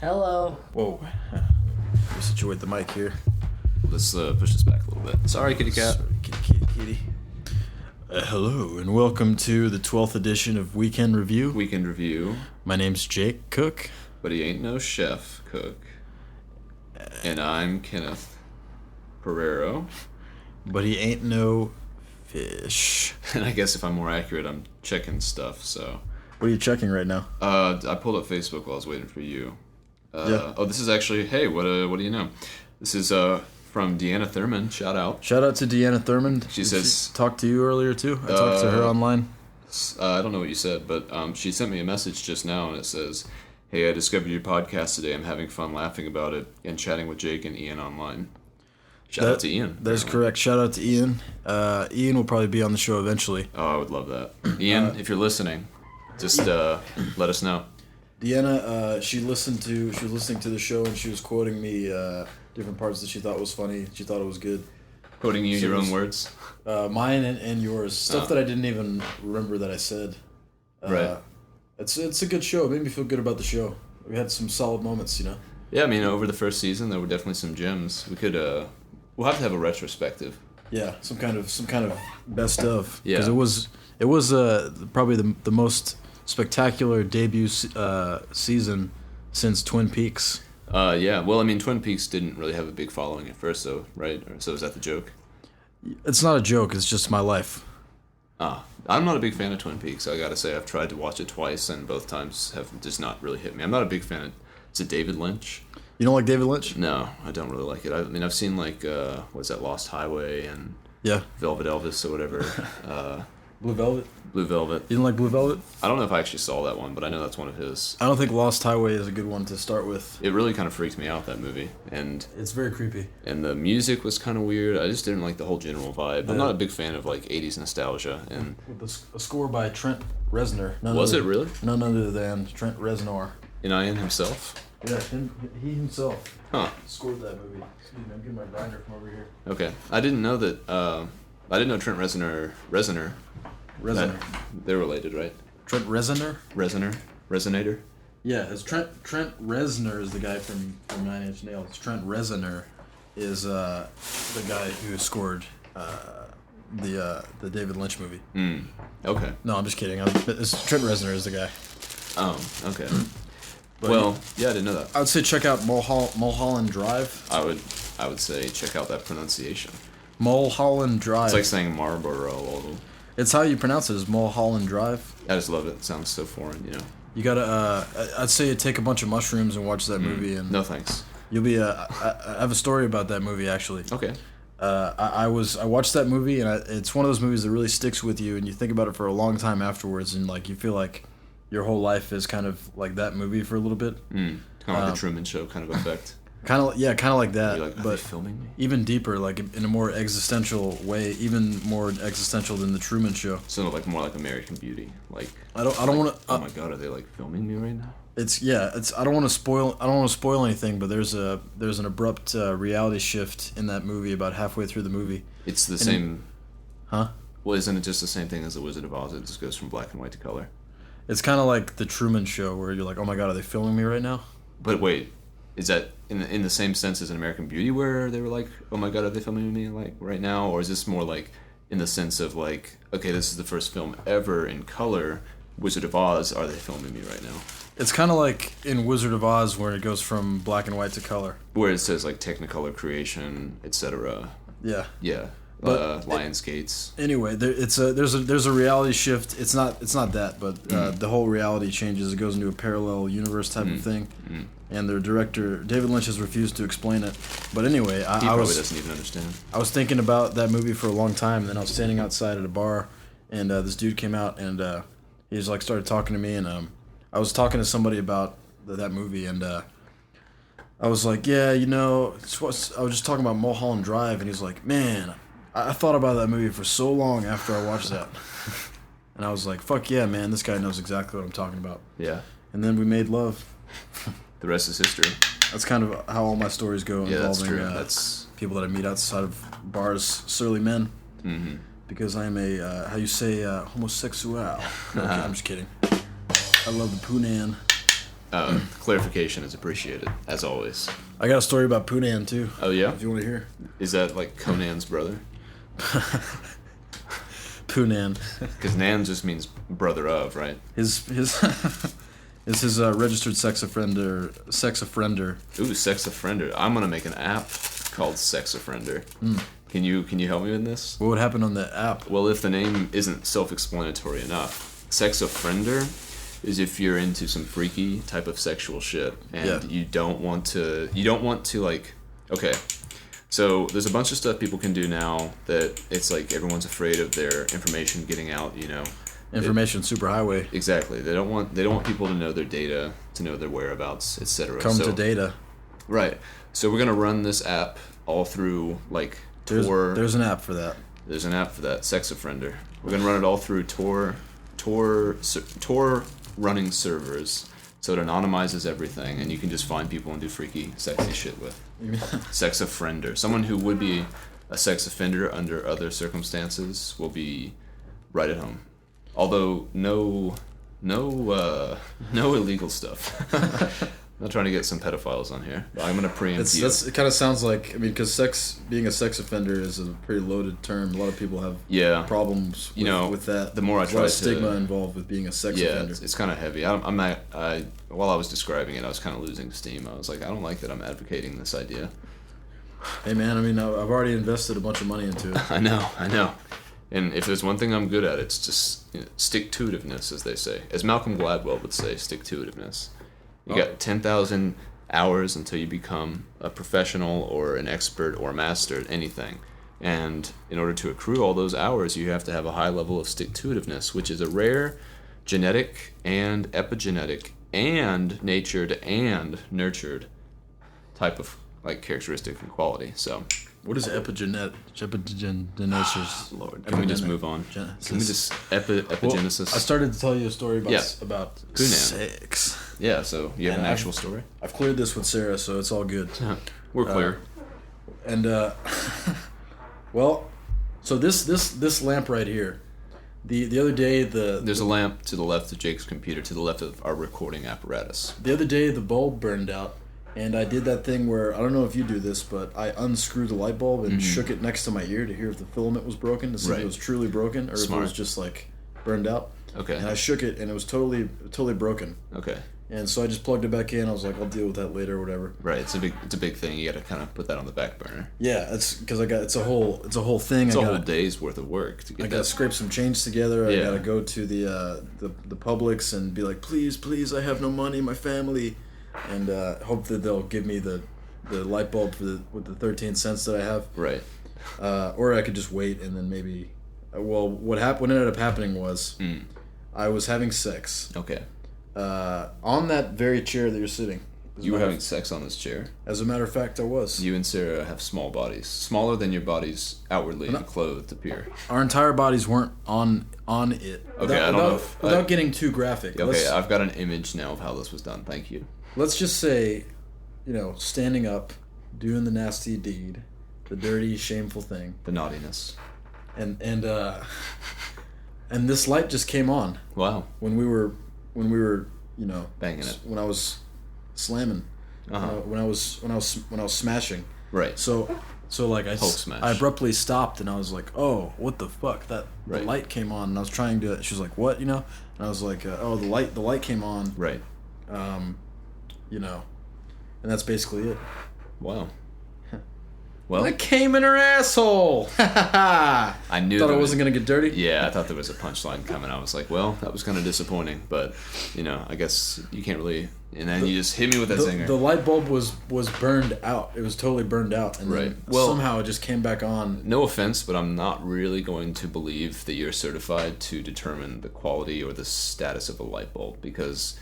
Hello. Whoa. Let me situate the mic here. Let's push this back a little bit. Sorry, kitty cat. Sorry, kitty. Hello, and welcome to the 12th edition of Weekend Review. Weekend Review. My name's Jake Cook. But he ain't no chef cook. And I'm Kenneth Pereiro. But he ain't no fish. And I guess if I'm more accurate, I'm checking stuff, so... What are you checking right now? I pulled up Facebook while I was waiting for you. Yeah. Oh, this is actually... Hey, what do you know? This is from Deanna Thurman. Shout out. Shout out to Deanna Thurman. She says... She talked to you earlier, too? I talked to her online. I don't know what you said, but she sent me a message just now, and it says... Hey, I discovered your podcast today. I'm having fun laughing about it and chatting with Jake and Ian online. Shout out to Ian. That's correct. Shout out to Ian. Ian will probably be on the show eventually. Oh, I would love that. Ian, if you're listening, just let us know. Deanna, she was listening to the show and she was quoting me different parts that she thought was funny. She thought it was good. Quoting you your own words? Mine and yours. Stuff that I didn't even remember that I said. Right. It's a good show. It made me feel good about the show. We had some solid moments, you know. Yeah, I mean, over the first season, there were definitely some gems. We could, we'll have to have a retrospective. Yeah, some kind of best of. Yeah. Because it was probably the most spectacular debut season since Twin Peaks. Yeah. Well, I mean, Twin Peaks didn't really have a big following at first, though, right? So is that the joke? It's not a joke. It's just my life. I'm not a big fan of Twin Peaks. I gotta say, I've tried to watch it twice, and both times have just not really hit me. I'm not a big fan of... Is it David Lynch? You don't like David Lynch? No, I don't really like it. I mean, I've seen, like, what's that, Lost Highway and... Yeah. Velvet Elvis or whatever. Blue Velvet? Blue Velvet. You didn't like Blue Velvet? I don't know if I actually saw that one, but I know that's one of his. I don't think Lost Highway is a good one to start with. It really kind of freaked me out, that movie. And it's very creepy. And the music was kind of weird. I just didn't like the whole general vibe. Yeah. I'm not a big fan of, like, 80s nostalgia. And with a score by Trent Reznor. Was it really? None other than Trent Reznor. Ian himself? Yeah, he himself. Huh. Scored that movie. Excuse me, I'm getting my grinder from over here. Okay. I didn't know that, I didn't know Trent Reznor. They're related, right? Trent Reznor? Resonator? Yeah, it's Trent Reznor is the guy from 9 Inch Nails. Trent Reznor is the guy who scored the David Lynch movie. Okay. No, I'm just kidding. Trent Reznor is the guy. Oh, okay. But well, yeah, I didn't know that. I would say check out Mulholland Drive. I would say check out that pronunciation. Mulholland Drive. It's like saying Marlboro. It's how you pronounce it, is Mulholland Drive. I just love it. It sounds so foreign, you know. You gotta, I'd say take a bunch of mushrooms and watch that movie. And no thanks. You'll be, I have a story about that movie, actually. Okay. I watched that movie, and it's one of those movies that really sticks with you, and you think about it for a long time afterwards, and, like, you feel like your whole life is kind of like that movie for a little bit. Kind of like the Truman Show kind of effect. Kind of like that. You're like, are they filming me? Even deeper, like in a more existential way, even more existential than the Truman Show. So like more like American Beauty, like I don't want to. Oh my God, are they like filming me right now? I don't want to spoil anything, but there's an abrupt reality shift in that movie about halfway through the movie. It's the same. Huh? Well, isn't it just the same thing as The Wizard of Oz? It just goes from black and white to color. It's kind of like the Truman Show, where you're like, oh my God, are they filming me right now? But wait, is that in the same sense as an American Beauty, where they were like, oh my God, are they filming me like right now? Or is this more like in the sense of like, okay, this is the first film ever in color, Wizard of Oz, are they filming me right now? It's kind of like in Wizard of Oz, where it goes from black and white to color. Where it says like Technicolor creation, etc. Yeah. Yeah. But Lionsgate's. Anyway, there's a reality shift. It's not that, but the whole reality changes. It goes into a parallel universe type of thing, and their director David Lynch has refused to explain it. But anyway, he probably doesn't even understand. I was thinking about that movie for a long time, and then I was standing outside at a bar, and this dude came out, and he just like started talking to me, and I was talking to somebody about that movie, and I was like, yeah, you know, I was just talking about Mulholland Drive, and he's like, man, I thought about that movie for so long after I watched that. And I was like, fuck yeah, man, this guy knows exactly what I'm talking about. Yeah. And then we made love. The rest is history. That's kind of how all my stories go, involving that's true. That's people that I meet outside of bars, surly men. Mm-hmm. Because I'm a, how you say, homosexual. Okay, I'm just kidding. I love the Poonan. Clarification is appreciated, as always. I got a story about Punan too. Oh, yeah? If you want to hear. Is that like Conan's brother? Punan. Because Nan just means brother of, right? His is his registered sex offender. Ooh, sex offender. I'm gonna make an app called Sex Offender. Can you help me with this? What would happen on the app? Well, if the name isn't self-explanatory enough, Sex Offender is if you're into some freaky type of sexual shit and you don't want to like, okay, so there's a bunch of stuff people can do now that it's like everyone's afraid of their information getting out, you know. Information superhighway. Exactly. They don't want people to know their data, to know their whereabouts, etc. Come to data. Right. So we're gonna run this app all through like Tor. There's an app for that. There's an app for that, Sex Offender. We're gonna run it all through Tor running servers, so it anonymizes everything, and you can just find people and do freaky, sexy shit with. Sex Offender. Someone who would be a sex offender under other circumstances will be right at home. Although no illegal stuff. I'm not trying to get some pedophiles on here, but I'm going to preempt you. It kind of sounds like, I mean, because being a sex offender is a pretty loaded term. A lot of people have problems with that. The more I try to... There's a lot of stigma involved with being a sex offender. Yeah, it's kind of heavy. While I was describing it, I was kind of losing steam. I was like, I don't like that I'm advocating this idea. Hey, man, I mean, I've already invested a bunch of money into it. I know. And if there's one thing I'm good at, it's just stick-to-itiveness, as they say. As Malcolm Gladwell would say, stick-to-itiveness. You got 10,000 hours until you become a professional or an expert or a master at anything. And in order to accrue all those hours, you have to have a high level of stick-to-itiveness, which is a rare genetic and epigenetic and natured and nurtured type of like characteristic and quality. So... What is epigenesis? Lord, can we just move on? Can we just epigenesis? Well, I started to tell you a story about sex. Yeah, so you have an actual story? I've cleared this with Sarah, so it's all good. We're clear. And well, so this lamp right here. The other day there's a lamp to the left of Jake's computer, to the left of our recording apparatus. The other day the bulb burned out. And I did that thing where, I don't know if you do this, but I unscrewed the light bulb and shook it next to my ear to hear if the filament was broken, to see if it was truly broken, or if it was just like burned out. Okay. And I shook it, and it was totally broken. Okay. And so I just plugged it back in. I was like, I'll deal with that later or whatever. Right. It's a big thing. You got to kind of put that on the back burner. Yeah, it's because it's a whole thing. It's a whole day's worth of work to get. I got to scrape some change together. I got to go to the Publix and be like, please, I have no money, my family. And hope that they'll give me the light bulb with the 13 cents that I have. Right. Or I could just wait and then maybe... Well, what ended up happening was I was having sex. Okay. On that very chair that you're sitting. You were having sex on this chair? As a matter of fact, I was. You and Sarah have small bodies. Smaller than your bodies outwardly clothed appear. Our entire bodies weren't on it. Okay, without getting too graphic. Okay, I've got an image now of how this was done. Thank you. Let's just say, standing up, doing the nasty deed, the dirty, shameful thing. The naughtiness. And this light just came on. Wow. When we were banging it. When I was slamming. When I was smashing. Right. So like I abruptly stopped and I was like, oh, what the fuck? The light came on and I was trying to. She was like, what? And I was like, oh, the light came on. Right. And that's basically it. Wow. Well, I came in her asshole. I knew. Thought I wasn't gonna get dirty. Yeah, I thought there was a punchline coming. I was like, well, that was kind of disappointing, but I guess you can't really. And then you just hit me with that zinger. The light bulb was burned out. It was totally burned out, and then somehow it just came back on. No offense, but I'm not really going to believe that you're certified to determine the quality or the status of a light bulb, because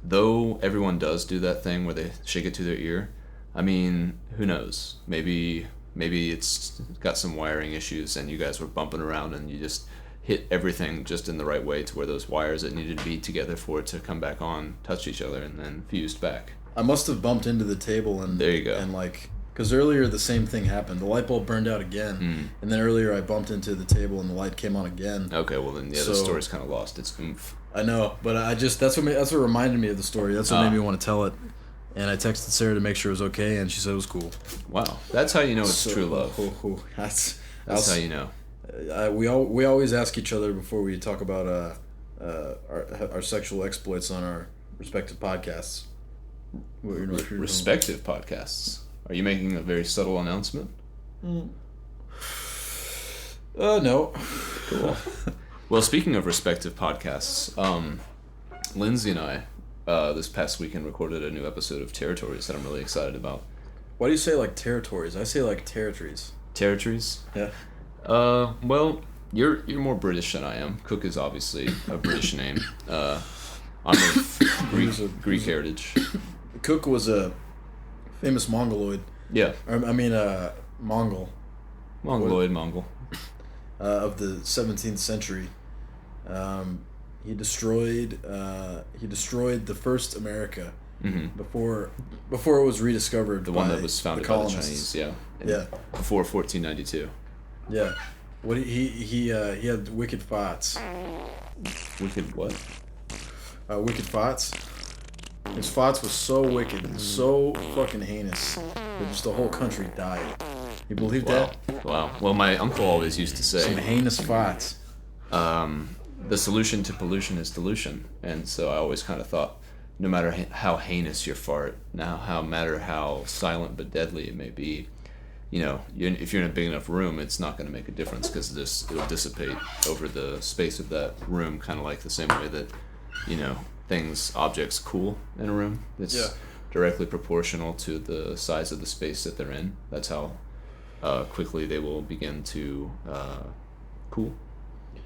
though everyone does do that thing where they shake it to their ear, I mean, who knows? Maybe it's got some wiring issues and you guys were bumping around and you just hit everything just in the right way to where those wires that needed to be together for it to come back on touched each other and then fused back. I must have bumped into the table and there you go. And like Because earlier the same thing happened. The light bulb burned out again, and then earlier I bumped into the table and the light came on again. Okay, well then, yeah, the story's kind of lost its oomph. I know, but that's what reminded me of the story. That's what made me want to tell it. And I texted Sarah to make sure it was okay, and she said it was cool. Wow, that's how you know it's true love. That's how you know. We always ask each other before we talk about our sexual exploits on our respective podcasts. Respective podcasts. Are you making a very subtle announcement? No. Cool. Well, speaking of respective podcasts, Lindsay and I, this past weekend, recorded a new episode of Territories that I'm really excited about. Why do you say like territories? I say like territories. Territories? Yeah. Well, you're more British than I am. Cook is obviously a British name. I'm of Greek heritage. Cook was a famous Mongoloid. Yeah. Mongol. Mongol. Of the 17th century. He destroyed the first America before it was rediscovered. The one that was founded by the Chinese, yeah. Before 1492. Yeah. What he had wicked thoughts. Wicked what? Wicked thoughts. His thoughts was so wicked, so fucking heinous that just the whole country died. You believe that? Wow. Well, my uncle always used to say, some heinous thoughts. The solution to pollution is dilution. And so I always kind of thought, no matter how heinous your fart, no matter how silent but deadly it may be, if you're in a big enough room, it's not going to make a difference because it'll dissipate over the space of that room, kind of like the same way that, objects cool in a room. It's directly proportional to the size of the space that they're in. That's how quickly they will begin to cool.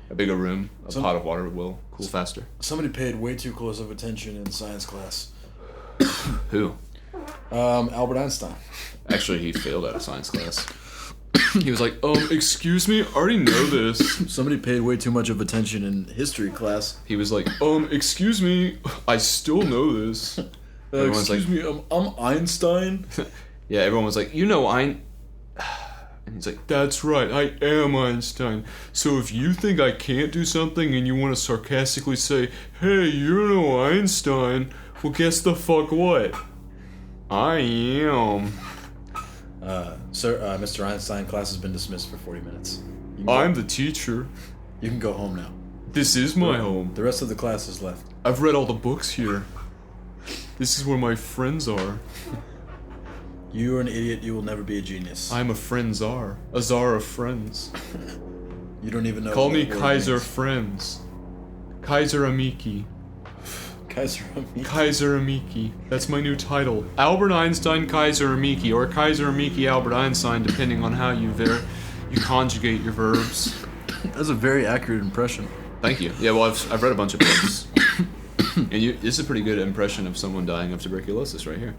A bigger room, pot of water will cool faster. Somebody paid way too close of attention in science class. Who? Albert Einstein. Actually, he failed out of science class. He was like, excuse me, I already know this. Somebody paid way too much of attention in history class. He was like, excuse me, I still know this. Excuse me, I'm Einstein. Yeah, everyone was like, and he's like, that's right, I am Einstein. So if you think I can't do something and you want to sarcastically say, hey, you're no Einstein, well, guess the fuck what? I am. Sir, Mr. Einstein, class has been dismissed for 40 minutes. I'm the teacher. You can go home now. This is my home. The rest of the class is left. I've read all the books here. This is where my friends are. You are an idiot. You will never be a genius. I'm a friend czar. A czar of friends. You don't even know. Call me Kaiser Friends. Kaiser Amiki. Kaiser Amiki. That's my new title. Albert Einstein Kaiser Amiki, or Kaiser Amiki Albert Einstein, depending on how you conjugate your verbs. That's a very accurate impression. Thank you. Yeah, well, I've read a bunch of books. And this is a pretty good impression of someone dying of tuberculosis right here.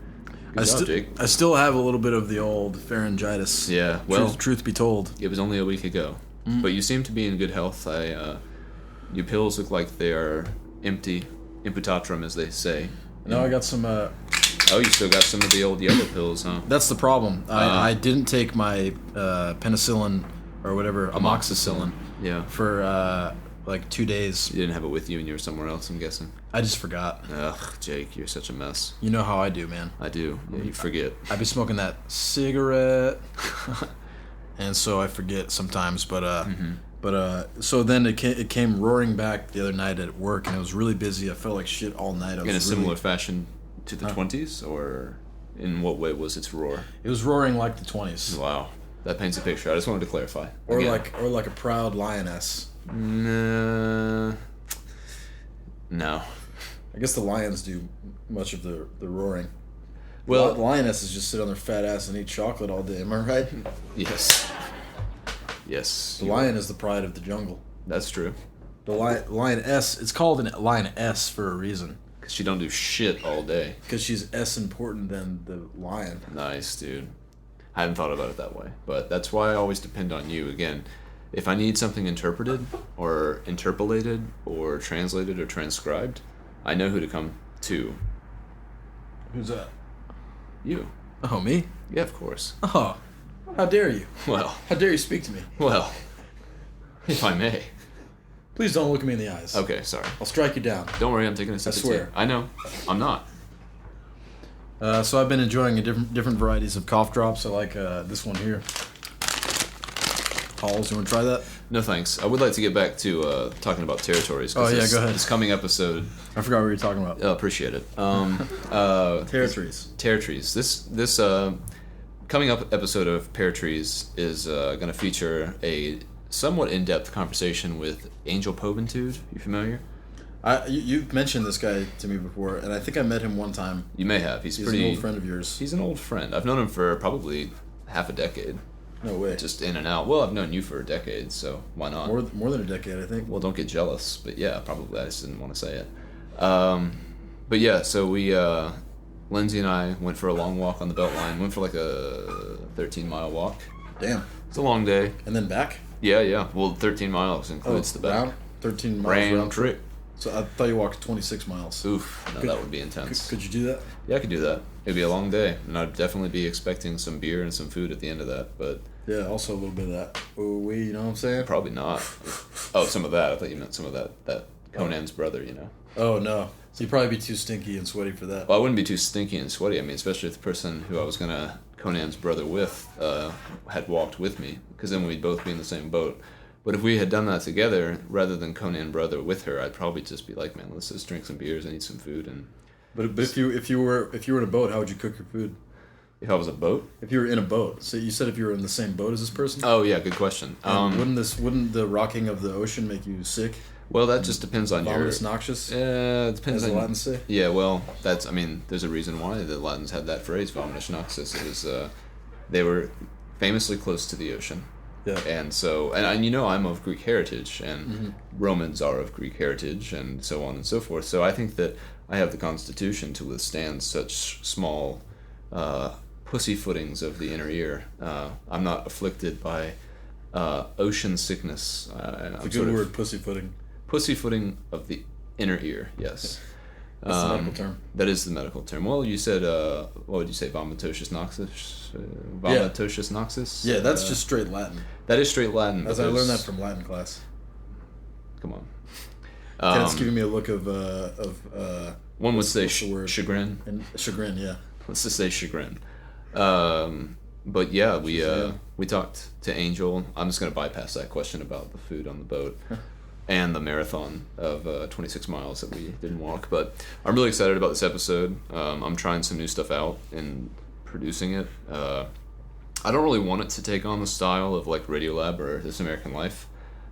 Good job, Jake. I still have a little bit of the old pharyngitis. Yeah, well... Truth be told. It was only a week ago. But you seem to be in good health. Your pills look like they are empty. Imputatum, as they say. No, I got some... you still got some of the old yellow pills, huh? That's the problem. I didn't take my penicillin, or whatever, amoxicillin. Yeah. For, 2 days. You didn't have it with you and you were somewhere else, I'm guessing? I just forgot. Ugh, Jake, you're such a mess. You know how I do, man. I do. Yeah, you forget. I'd be smoking that cigarette, and so I forget sometimes, so then it came roaring back the other night at work, and it was really busy. I felt like shit all night. In a similar fashion to the 20s, or in what way was its roar? It was roaring like the 20s. Wow, that paints a picture. I just wanted to clarify. Or like a proud lioness. No. I guess the lions do much of the roaring. Well, the lionesses just sit on their fat ass and eat chocolate all day. Am I right? Yes. Yes. The lion is the pride of the jungle. That's true. The lioness. It's called a lioness for a reason. Because she don't do shit all day. Because she's less important than the lion. Nice, dude. I hadn't thought about it that way, but that's why I always depend on you. Again, if I need something interpreted, or interpolated, or translated, or transcribed, I know who to come to. Who's that? You. Oh, me? Yeah, of course. Oh, how dare you? Well, How dare you speak to me? well, if I may. Please don't look me in the eyes. Okay, sorry. I'll strike you down. Don't worry, I'm taking a sip of tea. swear. I know. I'm not. So I've been enjoying different varieties of cough drops. I like this one here. Halls, you want to try that? No thanks. I would like to get back to talking about territories. Oh, yeah, go ahead. This coming episode... I forgot what you were talking about. appreciate it. Territories. Territories. This coming up episode of Pear Trees is going to feature a somewhat in-depth conversation with Angel Povitude. You familiar? You've mentioned this guy to me before, and I think I met him one time. You may have. He's an old friend of yours. He's an old friend. I've known him for probably half a decade. No way. Just in and out. Well, I've known you for a decade, so why not? More than a decade, I think. Well, don't get jealous, but yeah, probably. I just didn't want to say it. But yeah, so we, Lindsay and I went for a long walk on the Beltline. Went for like a 13-mile walk. Damn. It's a long day. And then back? Yeah. Well, 13 miles includes the back. Round? 13 miles round trip. So I thought you walked 26 miles. Oof, no, that would be intense. Could you do that? Yeah, I could do that. It'd be a long day, and I'd definitely be expecting some beer and some food at the end of that, but... Yeah, also a little bit of that. Oh, you know what I'm saying? Probably not. Oh, some of that. I thought you meant some of that Conan's brother, you know. Oh, no. So you'd probably be too stinky and sweaty for that. Well, I wouldn't be too stinky and sweaty. I mean, especially if the person who I was going to Conan's brother with had walked with me, because then we'd both be in the same boat. But if we had done that together, rather than Conan brother with her, I'd probably just be like, man, let's just drink some beers and eat some food. And But if you were in a boat, how would you cook your food? if I was a boat? If you were in a boat, so you said if you were in the same boat as this person. Oh yeah, good question. Wouldn't the rocking of the ocean make you sick? Well, that just depends on Vomitous, noxious. It depends As on the Latins say. Yeah, well, there's a reason why the Latins had that phrase, vomitus noxus. It was they were famously close to the ocean. Yeah. And so, and you know, I'm of Greek heritage, and Romans are of Greek heritage, and so on and so forth. So I think that I have the constitution to withstand such small pussyfootings of the inner ear. I'm not afflicted by ocean sickness. It's a good word, pussyfooting. Pussyfooting of the inner ear, yes. That's the medical term. That is the medical term. Well, you said, what would you say, vomitosius noxus? Vomitosius noxus? Yeah, that's just straight Latin. That is straight Latin. As I learned that from Latin class. Come on. Kenneth's giving me a look of one would say chagrin. And chagrin, yeah. Let's just say chagrin. But yeah, we talked to Angel. I'm just going to bypass that question about the food on the boat. And the marathon of 26 miles that we didn't walk. But I'm really excited about this episode. I'm trying some new stuff out and producing it. I don't really want it to take on the style of like Radiolab or This American Life,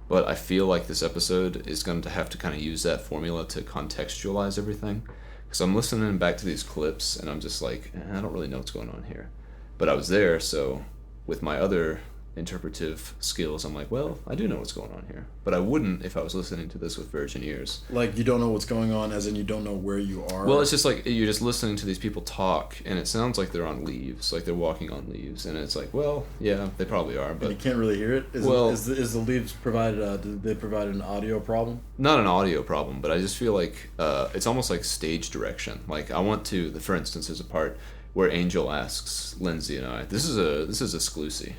but I feel like this episode is going to have to kind of use that formula to contextualize everything. Because I'm listening back to these clips and I'm just like, I don't really know what's going on here. But I was there, so with my other interpretive skills, I'm like, well, I do know what's going on here, but I wouldn't if I was listening to this with virgin ears. Like, you don't know what's going on, as in you don't know where you are. Well, it's just like you're just listening to these people talk, and it sounds like they're on leaves, like they're walking on leaves, and it's like, well, yeah, they probably are, but and you can't really hear it. Is the leaves provided? Did they provide an audio problem? Not an audio problem, but I just feel like it's almost like stage direction. Like I want to, for instance, there's a part where Angel asks Lindsay and I, this is exclusive.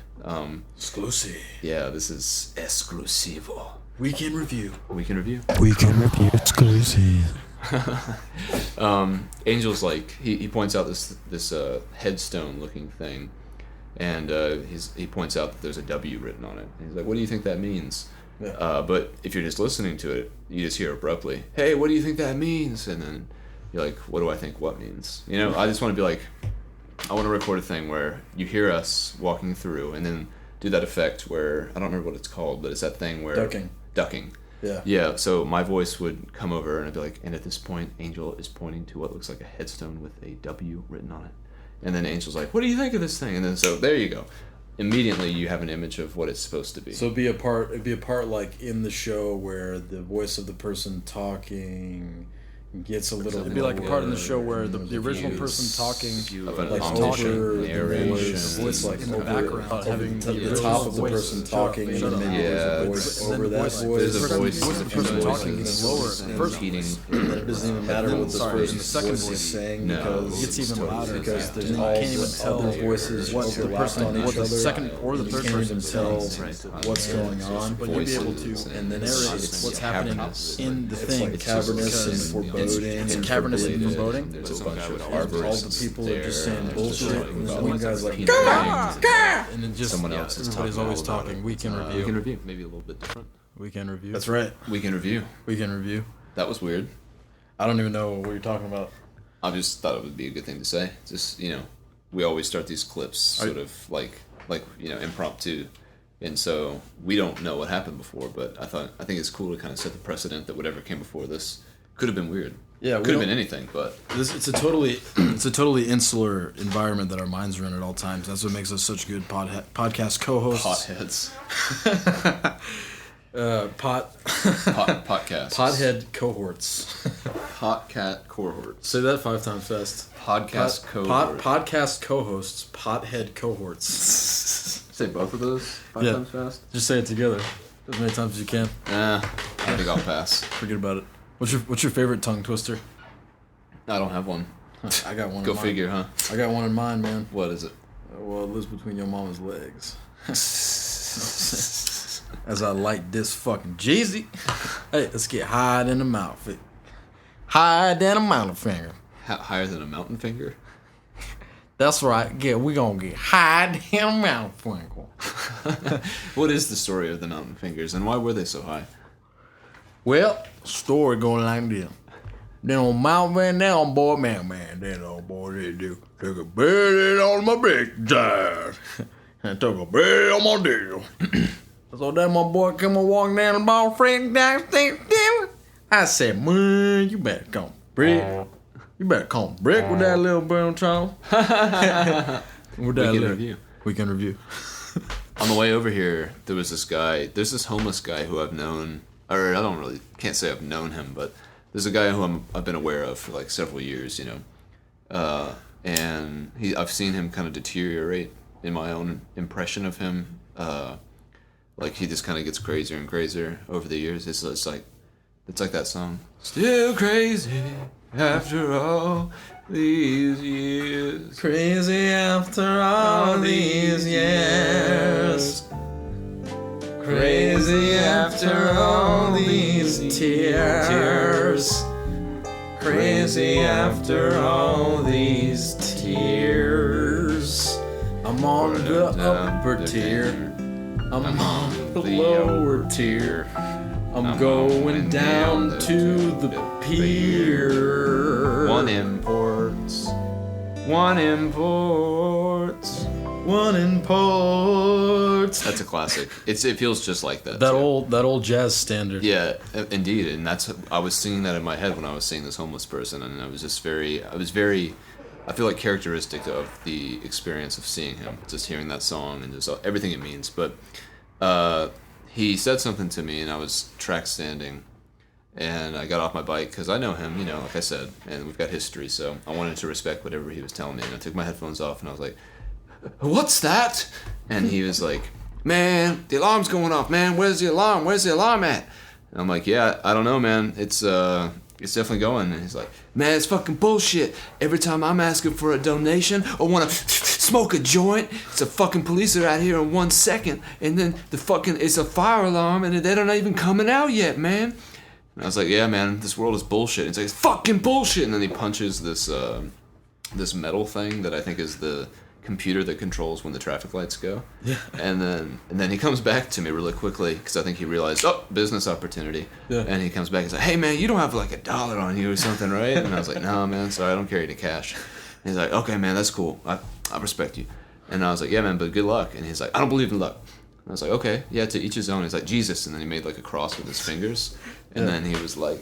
Exclusive. Yeah, this is exclusivo. Weekend review. Weekend review. Weekend review exclusive. Angel's like he points out this headstone looking thing, and he points out that there's a W written on it. And he's like, "What do you think that means?" Yeah. But if you're just listening to it, you just hear abruptly, "Hey, what do you think that means?" And then you're like, what do I think what means? You know, I just want to be like, I want to record a thing where you hear us walking through and then do that effect where, I don't remember what it's called, but it's that thing where... Ducking. Yeah. Yeah, so my voice would come over and I'd be like, and at this point, Angel is pointing to what looks like a headstone with a W written on it. And then Angel's like, what do you think of this thing? And then, so there you go. Immediately you have an image of what it's supposed to be. So it'd be a part like in the show where the voice of the person talking gets a little. It'd It'd be be like like a a part in the show where the original person talking, like over the voice, like in the background, having the top of the person talking, and then maybe there's a voice over that voice. There's a voice. The person talking gets lower. Repeating. It doesn't even matter what this person's voice is saying because it gets even louder. Because there's all can't even tell the voices what the person, what the second or the third person tell what's going on. But you'll be able to and then narrate what's happening in the thing. It's cavernous and foreboding. It's cavernous and foreboding. There's a bunch of All the people are just saying bullshit, and then one guy's like, and then just someone else is everybody's talking always all about talking. it. Weekend review. Weekend review, maybe a little bit different. Weekend review. That's right. Weekend review. Weekend review. That was weird. I don't even know what you're talking about. I just thought it would be a good thing to say. Just we always start these clips sort of like impromptu, and so we don't know what happened before. But I think it's cool to kind of set the precedent that whatever came before this could have been weird. Yeah, could have been anything, but it's a totally insular environment that our minds are in at all times. That's what makes us such good podcast co-hosts. potheads. Podcast. Pothead cohorts. Potcat cohorts. Say that 5 times fast. Podcast cohorts. Podcast co-hosts. Pothead cohorts. Say both of those 5 times fast. Just say it together as many times as you can. I think I'll pass. Forget about it. What's your favorite tongue twister? I don't have one. I got one. Go figure, huh? I got one in mind, man. What is it? Well, it lives between your mama's legs. As I light this fucking Jeezy. Hey, let's get high in the mouth. Higher than a mountain finger. Higher than a mountain finger? That's right. Yeah, we gonna get high than a mountain finger. What is the story of the mountain fingers, and why were they so high? Well, story going like this. Then on Mount Van Down, boy, man, that old boy, they do. Took a bed on my big side. And took a bed on my deal. So then my boy come and walk down the ball, friend, I said, man, you better come brick. You better come brick with that little brown child. Weekend review. On the way over here, there's this homeless guy who I've known, or can't say I've known him, but there's a guy who I've been aware of for like several years, and I've seen him kind of deteriorate in my own impression of him. Like he just kind of gets crazier and crazier over the years. It's like that song. Still crazy after all these years. Crazy after all these years. Crazy after all these tears. Crazy after all these tears. I'm on the upper tier. I'm on the lower tier. I'm going down to the pier. One imports. That's a classic. It feels just like that. That old jazz standard. Yeah, indeed. And I was singing that in my head when I was seeing this homeless person, and I feel like characteristic of the experience of seeing him, just hearing that song and just everything it means. But he said something to me, and I was track standing, and I got off my bike because I know him, like I said, and we've got history, so I wanted to respect whatever he was telling me. And I took my headphones off, and I was like, "What's that?" And he was like, "Man, the alarm's going off, man. Where's the alarm? Where's the alarm at?" And I'm like, "Yeah, I don't know, man. It's definitely going." And he's like, "Man, it's fucking bullshit. Every time I'm asking for a donation or want to smoke a joint, it's a fucking police are out here in 1 second, and then it's a fire alarm, and they're not even coming out yet, man." And I was like, "Yeah, man, this world is bullshit." And he's like, "It's fucking bullshit." And then he punches this metal thing that I think is the computer that controls when the traffic lights go. Yeah. And then he comes back to me really quickly because I think he realized, business opportunity. Yeah. And he comes back and says, "Hey man, you don't have like $1 on you or something, right?" And I was like, "No man, sorry, I don't carry any cash." And he's like, "Okay man, that's cool. I respect you." And I was like, "Yeah man, but good luck." And he's like, "I don't believe in luck." And I was like, "Okay, yeah, to each his own." He's like, "Jesus," and then he made like a cross with his fingers, and then he was like,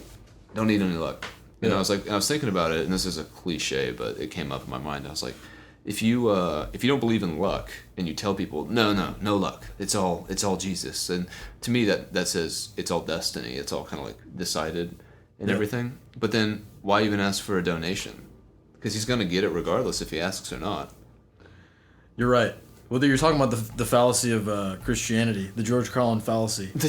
"Don't need any luck." And I was thinking about it, and this is a cliche, but it came up in my mind. I was like, if you don't believe in luck and you tell people no luck, it's all Jesus, and to me that says it's all destiny, it's all kind of like decided, and everything. But then why even ask for a donation? Because he's going to get it regardless if he asks or not. You're right. Well, you're talking about the fallacy of Christianity, the George Carlin fallacy. The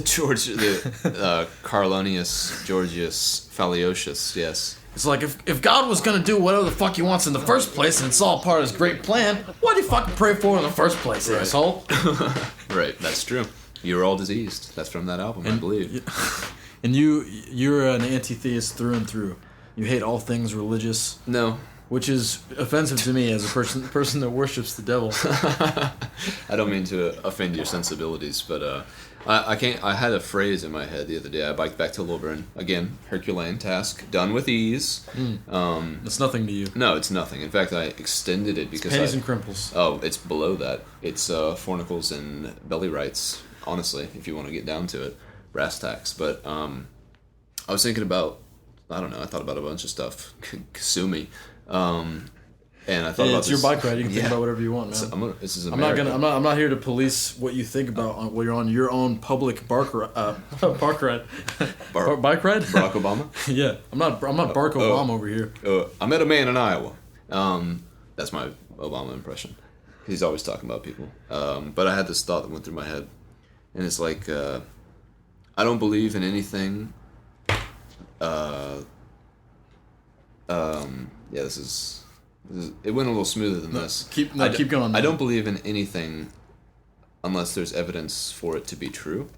Carlonius Georgius Falliotius, yes. It's like, if God was gonna do whatever the fuck he wants in the first place, and it's all part of his great plan, what did he fucking pray for in the first place, asshole? Right, that's true. You're all diseased. That's from that album, I believe. And you're an anti-theist through and through. You hate all things religious. No. Which is offensive to me as a person that worships the devil. I don't mean to offend your sensibilities, but I can't. I had a phrase in my head the other day. I biked back to Lilburn again. Herculean task, done with ease. It's nothing to you. No, it's nothing. In fact, I extended it because pennies and crimples. Oh, it's below that. It's fornicles and belly rights. Honestly, if you want to get down to it, brass tacks. But I was thinking about. I don't know. I thought about a bunch of stuff. Sue me. And I thought about it's your bike ride. You can think about whatever you want, man. So this is America. I'm not here to police what you think about when you're on your own public bike ride. Bike ride. Barack Obama. Yeah, I'm not Barack Obama over here. I met a man in Iowa. That's my Obama impression. He's always talking about people. But I had this thought that went through my head, and it's like I don't believe in anything. Yeah, this is it went a little smoother than this. Keep going. I don't believe in anything unless there's evidence for it to be true.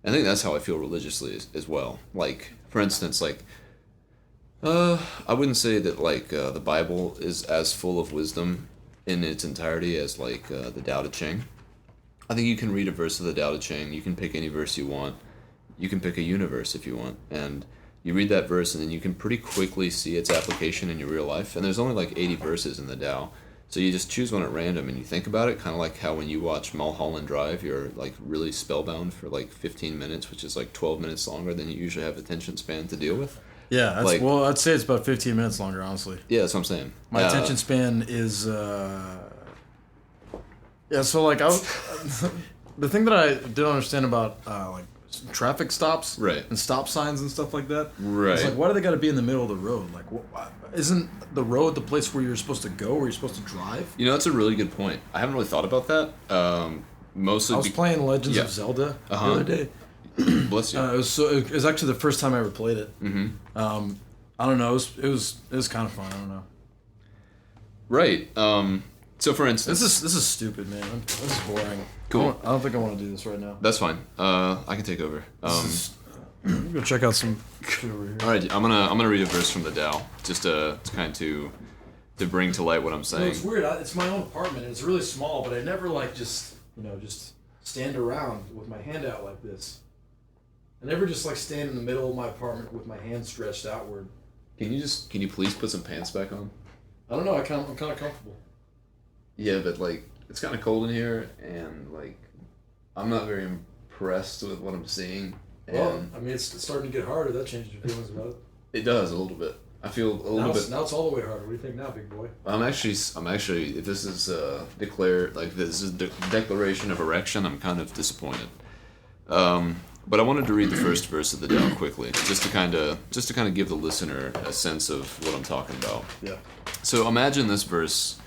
I think that's how I feel religiously as well. Like, for instance, like I wouldn't say that like the Bible is as full of wisdom in its entirety as like the Tao Te Ching. I think you can read a verse of the Tao Te Ching. You can pick any verse you want. You can pick a universe if you want, and you read that verse and then you can pretty quickly see its application in your real life. And there's only like 80 verses in the Tao. So you just choose one at random and you think about it, kind of like how when you watch Mulholland Drive, you're like really spellbound for like 15 minutes, which is like 12 minutes longer than you usually have attention span to deal with. Yeah, like, well, I'd say it's about 15 minutes longer, honestly. Yeah, that's what I'm saying. My attention span is... Yeah, so like, the thing that I didn't understand about like traffic stops and stop signs and stuff like that. Right. It's like, why do they got to be in the middle of the road? Like, isn't the road the place where you're supposed to go, where you're supposed to drive? You know, that's a really good point. I haven't really thought about that. Mostly, I was playing Legends of Zelda the other day. Bless you. It was actually the first time I ever played it. Mm-hmm. I don't know. It was kind of fun. I don't know. Right. So, for instance, this is stupid, man. This is boring. Cool. I don't think I want to do this right now. That's fine. I can take over. Go check out some shit over here. All right, I'm gonna read a verse from the Tao, just to kind of to bring to light what I'm saying. No, it's weird. It's my own apartment, and it's really small, but I never like just stand around with my hand out like this. I never just like stand in the middle of my apartment with my hand stretched outward. Can you please put some pants back on? I don't know. I'm kind of comfortable. Yeah, but like it's kind of cold in here, and like I'm not very impressed with what I'm seeing. Well, I mean, it's starting to get harder. That changes your feelings about it. It does a little bit. I feel a little bit. Now it's all the way harder. What do you think now, big boy? I'm actually. If this is declared, like this is the declaration of erection, I'm kind of disappointed. But I wanted to read the first verse of the Tao quickly, just to kind of give the listener a sense of what I'm talking about. Yeah. So imagine this verse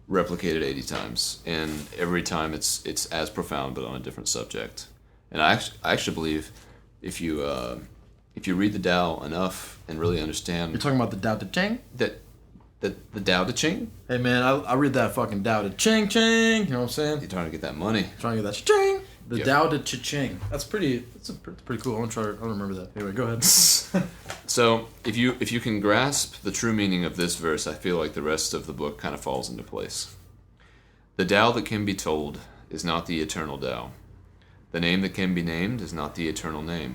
replicated 80 times, and every time it's as profound but on a different subject. And I actually believe if you read the Tao enough and really understand, You're talking about the Tao Te Ching? the Tao Te Ching. Hey man, I read that fucking Tao Te Ching. You know what I'm saying? You're trying to get that money. Trying to get that ching. The Yep. Tao Te Cha-Ching. That's pretty cool. I don't remember that. Anyway, go ahead. So if you can grasp the true meaning of this verse, I feel like the rest of the book kind of falls into place. The Tao that can be told is not the eternal Tao. The name that can be named is not the eternal name.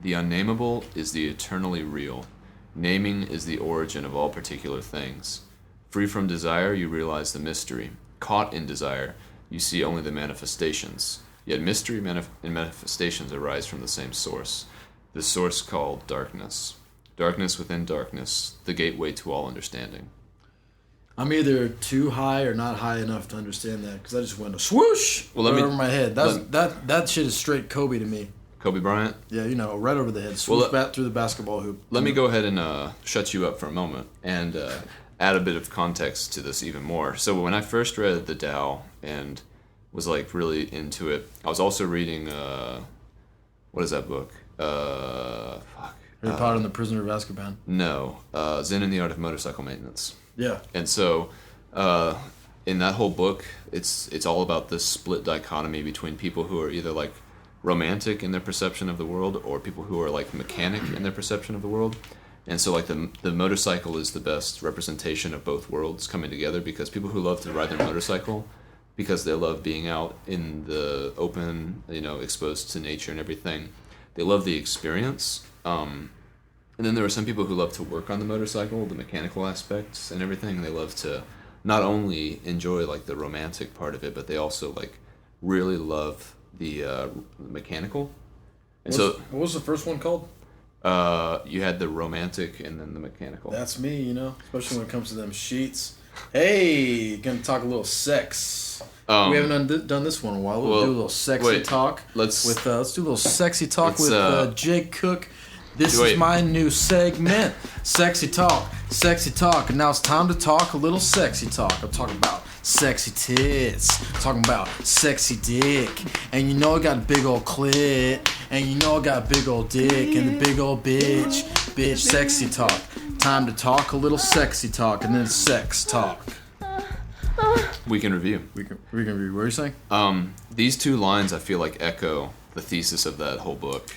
The unnameable is the eternally real. Naming is the origin of all particular things. Free from desire, you realize the mystery. Caught in desire, you see only the manifestations. Yet mystery and manifestations arise from the same source. The source called darkness. Darkness within darkness, the gateway to all understanding. I'm either too high or not high enough to understand that, because I just went a swoosh over my head. That shit is straight Kobe to me. Kobe Bryant. Yeah, right over the head. Swoosh bat through the basketball hoop. Let me go ahead and shut you up for a moment and add a bit of context to this even more. So when I first read the Tao and was like really into it, I was also reading what is that book? Harry Potter and the Prisoner of Azkaban. No, Zen and the Art of Motorcycle Maintenance. Yeah. And so in that whole book, it's all about this split dichotomy between people who are either like romantic in their perception of the world or people who are like mechanic in their perception of the world. And so like the motorcycle is the best representation of both worlds coming together, because people who love to ride their motorcycle because they love being out in the open, exposed to nature and everything, they love the experience. And then there are some people who love to work on the motorcycle, the mechanical aspects and everything. They love to not only enjoy like the romantic part of it, but they also like really love the mechanical. And what was the first one called? You had the romantic and then the mechanical. That's me, especially when it comes to them sheets. Hey, gonna talk a little sex. We haven't done this one in a while. We'll do a little sexy talk. Let's do a little sexy talk with Jake Cook. This is my new segment, Sexy Talk. Sexy Talk. And now it's time to talk a little sexy talk. I'm talking about sexy tits. I'm talking about sexy dick. And I got a big old clit. And I got a big old dick. And the big old bitch. Bitch, sexy talk. Time to talk a little sexy talk. And then sex talk. We can review. We can review. What are you saying? These two lines I feel like echo the thesis of that whole book.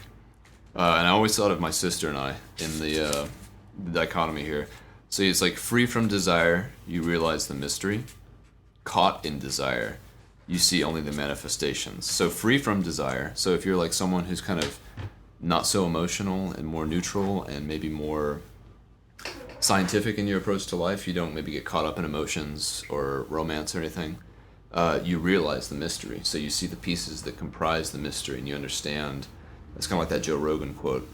And I always thought of my sister and I in the dichotomy here. So it's like free from desire, you realize the mystery. Caught in desire, you see only the manifestations. So free from desire. So if you're like someone who's kind of not so emotional and more neutral and maybe more scientific in your approach to life, you don't maybe get caught up in emotions or romance or anything. You realize the mystery. So you see the pieces that comprise the mystery and you understand. It's kind of like that Joe Rogan quote,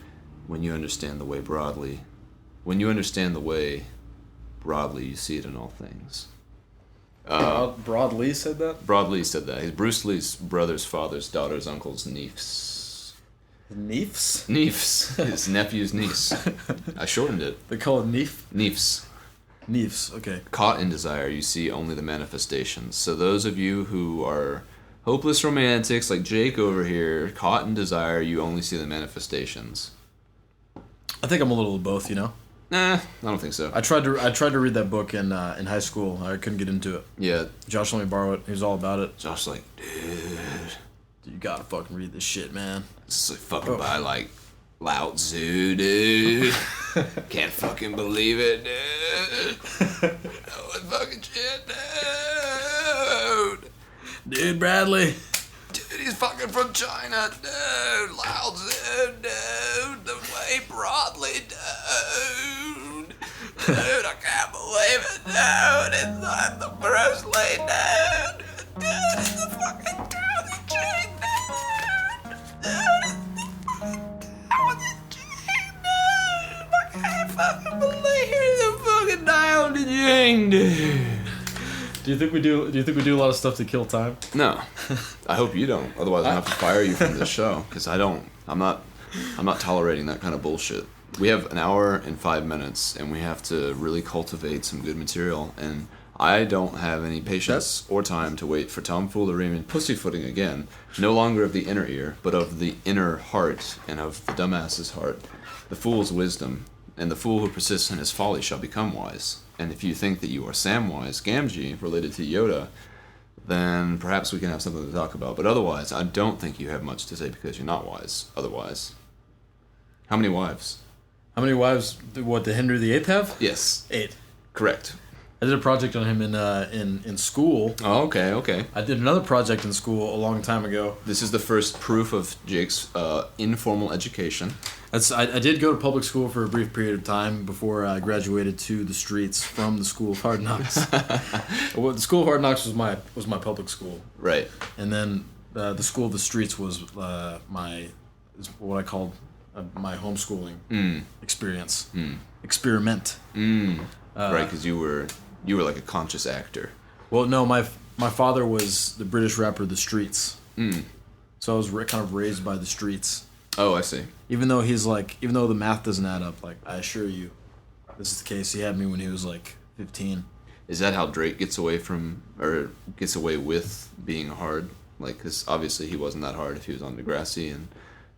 when you understand the way broadly, you see it in all things. Broad Lee said that? Broad Lee said that. He's Bruce Lee's brother's, father's, daughter's, uncle's niece. Niefs? Niefs. His nephew's niece. I shortened it. They call it Neef? Niefs. Niefs, okay. Caught in desire, you see only the manifestations. So those of you who are hopeless romantics like Jake over here, caught in desire, you only see the manifestations. I think I'm a little of both, Nah, I don't think so. I tried to read that book in high school. I couldn't get into it. Yeah. Josh let me borrow it. He was all about it. Josh's like, dude, you gotta fucking read this shit, man. It's like fucking by like Lao Tzu, dude. Can't fucking believe it, dude. Oh, fucking shit, dude. Dude, Bradley. Dude, he's fucking from China, dude. Lao Tzu, dude. The way broadly, dude. Dude, I can't believe it, dude. It's not the Bruce Lee, dude. Dude, it's the fucking Tao Te Ching, dude. Dude, Tao Te Ching, dude. I can't fucking believe the fucking Tao Te Ching, dude. Do you think we do a lot of stuff to kill time? No, I hope you don't. Otherwise, I'm gonna have to fire you from this show because I'm not tolerating that kind of bullshit. We have an hour and 5 minutes, and we have to really cultivate some good material. And I don't have any patience or time to wait for tomfoolery and pussyfooting again. No longer of the inner ear, but of the inner heart and of the dumbass's heart. The fool's wisdom, and the fool who persists in his folly shall become wise. And if you think that you are Samwise Gamgee, related to Yoda, then perhaps we can have something to talk about. But otherwise, I don't think you have much to say because you're not wise. Otherwise. How many wives? How many wives did Henry VIII have? Yes. 8. Correct. I did a project on him in school. Oh, okay. I did another project in school a long time ago. This is the first proof of Jake's informal education. I did go to public school for a brief period of time before I graduated to the streets from the School of Hard Knocks. Well, the School of Hard Knocks was my public school. Right. And then the School of the Streets was what I called my homeschooling experience. Experiment. Right, because you were like a conscious actor. Well, no, my father was the British rapper The Streets. So I was kind of raised by The Streets. Oh, I see. Even though the math doesn't add up, like, I assure you, this is the case. He had me when he was like 15. Is that how Drake gets away with being hard? Like, because obviously he wasn't that hard if he was on Degrassi and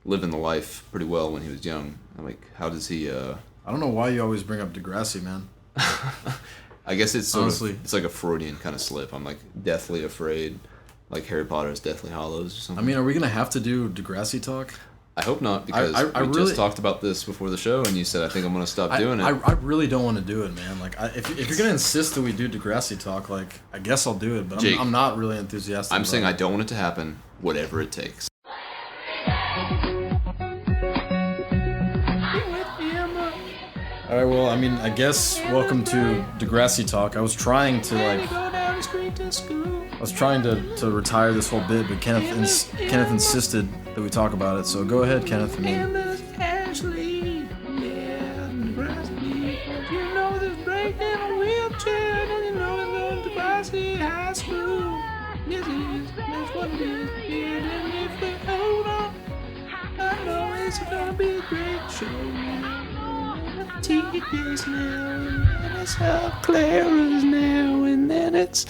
living the life pretty well when he was young. I'm like, how does he? I don't know why you always bring up Degrassi, man. I guess it's honestly, it's like a Freudian kind of slip. I'm like deathly afraid, like Harry Potter's Deathly Hallows or something. I mean, are we gonna have to do Degrassi talk? I hope not, because I we really just talked about this before the show, and you said I think I'm gonna stop doing it. I really don't want to do it, man. Like, if you're gonna insist that we do Degrassi talk, like, I guess I'll do it, but Jake, I'm not really enthusiastic. I'm saying I don't want it to happen, whatever it takes. All right, well, I mean, I guess welcome to Degrassi talk. I was trying to retire this whole bit, but Kenneth insisted that we talk about it. So go ahead, Kenneth. T's now, and it's Clara's now, and then it's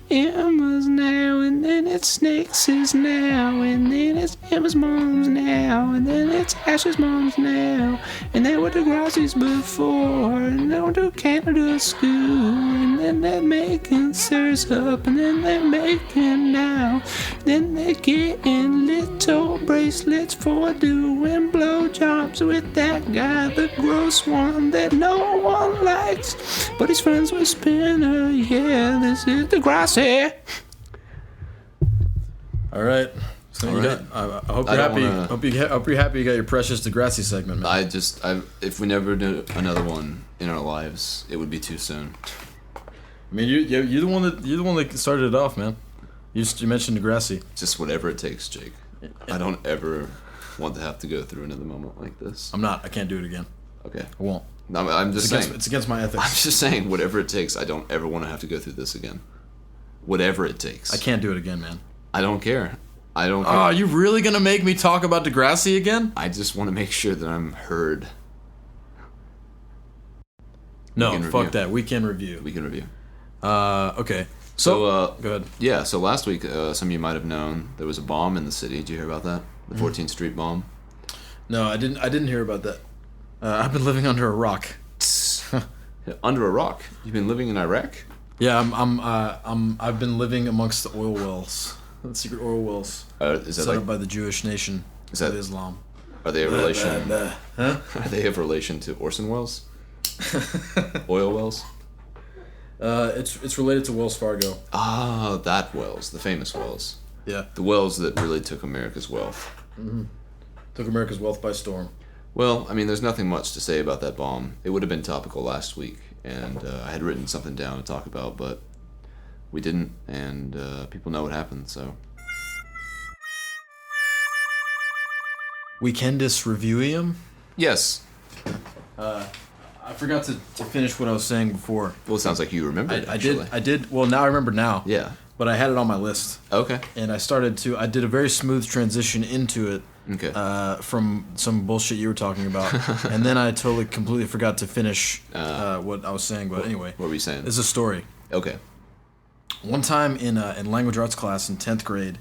Emma's now, and then it's Snake's now, and then it's Emma's mom's now, and then it's Ash's mom's now, and then we're Degrassi's before, and then we're to Canada school, and then they're making syrup, and then they're making now, then they're getting little bracelets for doing blowjobs with that guy, the gross one that no one likes, but he's friends with Spinner. Yeah, this is Degrassi. All right. So All right. I hope you're happy. Hope you're happy you got your precious Degrassi segment, man. If we never do another one in our lives, it would be too soon. I mean, you're the one that started it off, man. You mentioned Degrassi. Just whatever it takes, Jake. I don't ever want to have to go through another moment like this. I can't do it again. Okay. I won't. No, I'm just saying. It's against my ethics. I'm just saying, whatever it takes. I don't ever want to have to go through this again. Whatever it takes. I can't do it again, man. I don't care. Oh, you really gonna make me talk about Degrassi again? I just want to make sure that I'm heard. No, fuck that. Weekend review. Okay. So go ahead. Yeah, so last week, some of you might have known there was a bomb in the city. Did you hear about that? The 14th Street bomb? No, I didn't hear about that. I've been living under a rock. Under a rock? You've been living in Iraq? Yeah, I've been living amongst the oil wells, the secret oil wells, set up by the Jewish nation of Islam. Are they of relation? Huh? Are they of relation to Orson Welles? Oil wells? It's related to Wells Fargo. Ah, that Wells, the famous Wells. Yeah. The Wells that really took America's wealth. Mm-hmm. Took America's wealth by storm. Well, I mean, there's nothing much to say about that bomb. It would have been topical last week, and I had written something down to talk about, but we didn't, and people know what happened, so. Weekendist Reviewing? Yes. I forgot to finish what I was saying before. Well, it sounds like you remembered. I did. Well, now I remember now. Yeah. But I had it on my list. Okay. And I did a very smooth transition into it. Okay. From some bullshit you were talking about. And then I completely forgot to finish what I was saying. But anyway. What were you saying? It's a story. Okay. One time in language arts class in 10th grade,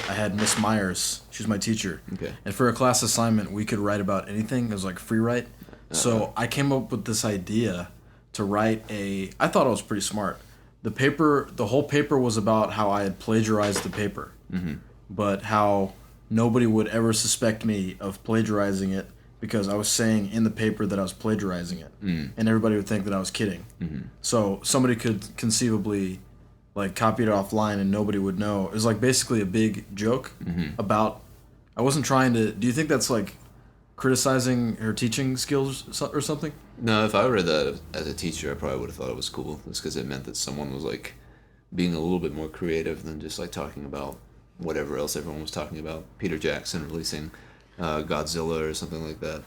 I had Miss Myers. She was my teacher. Okay. And for a class assignment, we could write about anything. It was like free write. So I came up with this idea to write I thought I was pretty smart. The whole paper was about how I had plagiarized the paper. Mm-hmm. But how nobody would ever suspect me of plagiarizing it because I was saying in the paper that I was plagiarizing it. Mm. And everybody would think that I was kidding. Mm-hmm. So somebody could conceivably copy it offline and nobody would know. It was basically a big joke about... I wasn't trying to... Do you think that's criticizing her teaching skills or something? No, if I read that as a teacher, I probably would have thought it was cool. Just because it meant that someone was being a little bit more creative than just talking about whatever else everyone was talking about. Peter Jackson releasing Godzilla or something like that.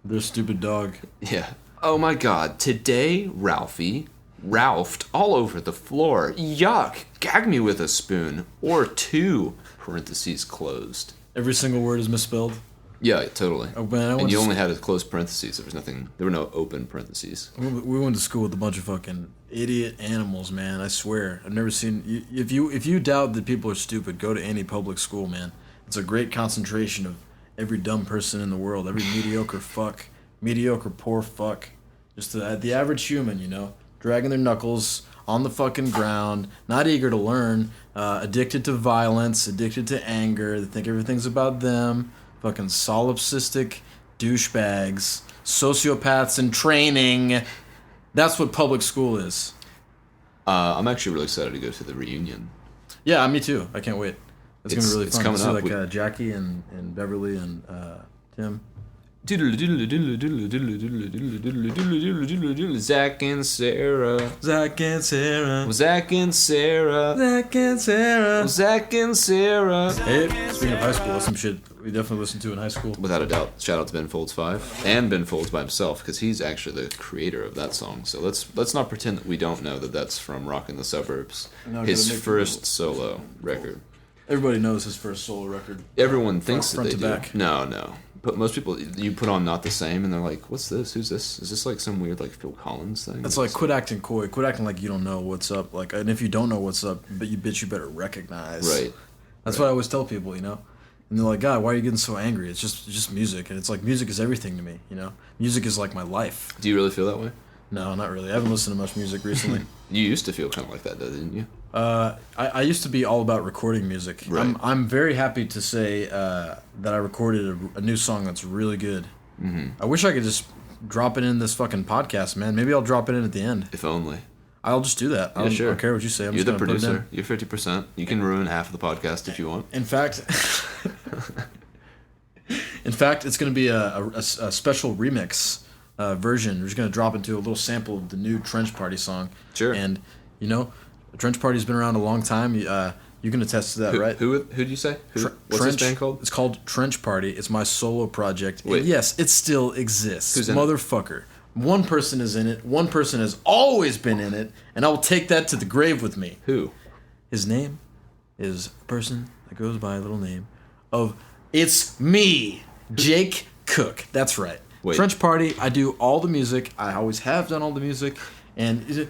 Their stupid dog. Yeah. Oh my God! Today, Ralphie Ralphed all over the floor. Yuck! Gag me with a spoon or two. Parentheses closed. Every single word is misspelled. Yeah, totally. Oh, man, I And went you to only had a closed parentheses. There was nothing. There were no open parentheses. We went to school with a bunch of fucking idiot animals, man. I swear, I've never seen. If you doubt that people are stupid, go to any public school, man. It's a great concentration of every dumb person in the world, every mediocre poor fuck, just the average human, dragging their knuckles on the fucking ground, not eager to learn, addicted to violence, addicted to anger. They think everything's about them. Fucking solipsistic douchebags, sociopaths in training. That's what public school is. I'm actually really excited to go to the reunion. Yeah, me too. I can't wait. It's gonna be really fun. Coming to see, up. like Jackie and Beverly and Tim. Zach and Sarah. Zach and Sarah. Zach and Sarah. Zach and Sarah. Zach and Sarah. Hey, speaking of high school, that's some shit we definitely listened to in high school. Without a doubt. Shout out to Ben Folds 5 and Ben Folds by himself, because he's actually the creator of that song. So let's not pretend that we don't know that that's from Rockin' the Suburbs, No, his gotta make first solo record. Everybody knows his first solo record. Everyone thinks Front that to they back. do. No. But most people, you put on Not the Same, and they're like, "What's this? Who's this? Is this like some weird like Phil Collins thing?" It's like quit acting coy, quit acting like you don't know what's up. Like, and if you don't know what's up, but you better recognize. Right. That's what I always tell people, And they're like, God, why are you getting so angry? It's just music, and it's like music is everything to me. Music is like my life. Do you really feel that way? No, not really. I haven't listened to much music recently. You used to feel kind of like that, though, didn't you? I used to be all about recording music. Right. I'm very happy to say that I recorded a new song that's really good. Mm-hmm. I wish I could just drop it in this fucking podcast, man. Maybe I'll drop it in at the end. If only. I'll just do that. Yeah, sure. I don't care what you say. You're just the gonna put it in. producer. You're 50%. You can ruin half of the podcast if you want. In fact, it's going to be a special remix version. We're just going to drop into a little sample of the new Trench Party song. Sure. And, Trench Party's been around a long time. You can attest to that, right? Who'd you say? What's Trench, this band called? It's called Trench Party. It's my solo project. Wait. And yes, it still exists. Who's in it? Motherfucker. One person is in it. One person has always been in it. And I will take that to the grave with me. Who? His name is a person that goes by a little name of It's Me, Jake Cook. That's right. Wait. Trench Party, I do all the music. I always have done all the music. And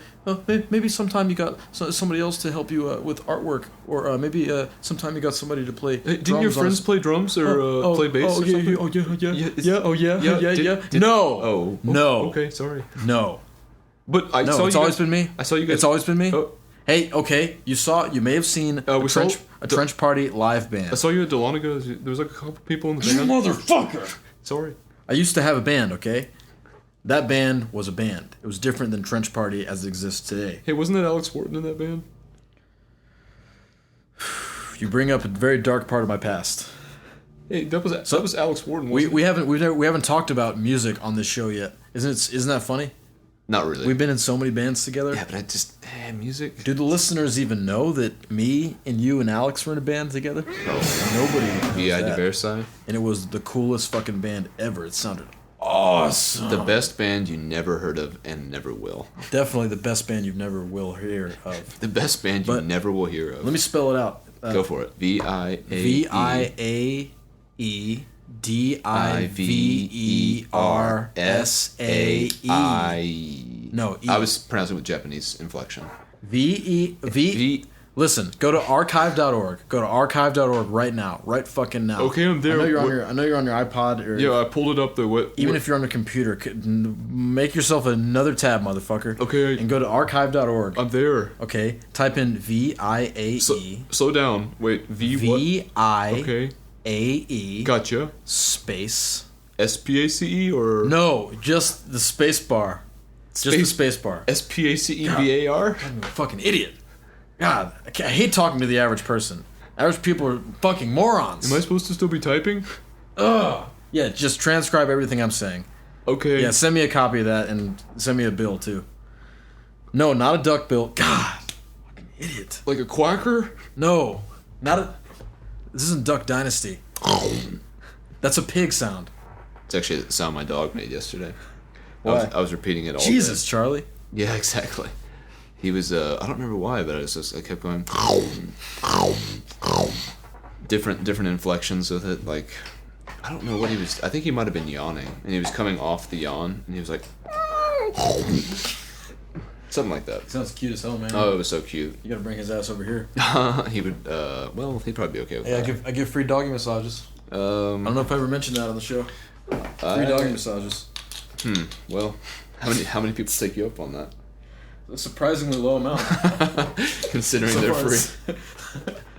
maybe sometime you got somebody else to help you with artwork, or maybe sometime you got somebody to play. Hey, didn't your friends play drums or play bass? Oh or yeah, something? yeah. No, no. Okay, sorry. No. But I No, saw it's you always guys, been me. I saw you guys. It's always been me. Oh. Hey, okay, you may have seen a Trench Party live band. I saw you at Delonico. There was like a couple people in the You band. motherfucker! Sorry. I used to have a band, okay? That band was a band. It was different than Trench Party as it exists today. Hey, wasn't that Alex Wharton in that band? You bring up a very dark part of my past. Hey, that was Alex Wharton. We haven't talked about music on this show yet. Isn't that funny? Not really. We've been in so many bands together. Yeah, but music. Do the listeners even know that me and you and Alex were in a band together? Oh, Nobody knows V.I. that. Diversai. And it was the coolest fucking band ever. It sounded awesome. The best band you never heard of and never will. Definitely the best band you've never will hear of. The best band you never will hear of. Let me spell it out. Go for it. V-I-A-E. V-I-A-E-D-I-V-E-R-S-A-E. No, E. I was pronouncing with Japanese inflection. Listen, go to archive.org. Go to archive.org right now. Right fucking now. Okay, I'm there. I know you're on your iPod. Or Yeah, I pulled it up there. Even if you're on a computer, make yourself another tab, motherfucker. Okay. And go to archive.org. I'm there. Okay. Type in V-I-A-E. Slow down. Wait, V-I-A-E. Okay. Gotcha. Space. S-P-A-C-E or? No, just the space bar. Just the space bar. S-P-A-C-E-B-A-R? I'm a fucking idiot. God, I hate talking to the average person. Average people are fucking morons. Am I supposed to still be typing? Ugh. Yeah, just transcribe everything I'm saying. Okay. Yeah, send me a copy of that and send me a bill too. No, not a duck bill. God, fucking idiot. Like a quacker? No, not a. This isn't Duck Dynasty. That's a pig sound. It's actually the sound my dog made yesterday. Why? I was repeating it all Jesus, day. Charlie. Yeah, exactly. He was, I don't remember why, but I kept going. Different inflections with it, like I don't know what he was. I think he might have been yawning, and he was coming off the yawn, and he was like, something like that. Sounds cute as hell, man. Oh, it was so cute. You gotta bring his ass over here. He would. Well, he'd probably be okay with Yeah, that. I give free doggy massages. I don't know if I ever mentioned that on the show. Free doggy massages. Well, how many people take you up on that? A surprisingly low amount. Considering So they're far free.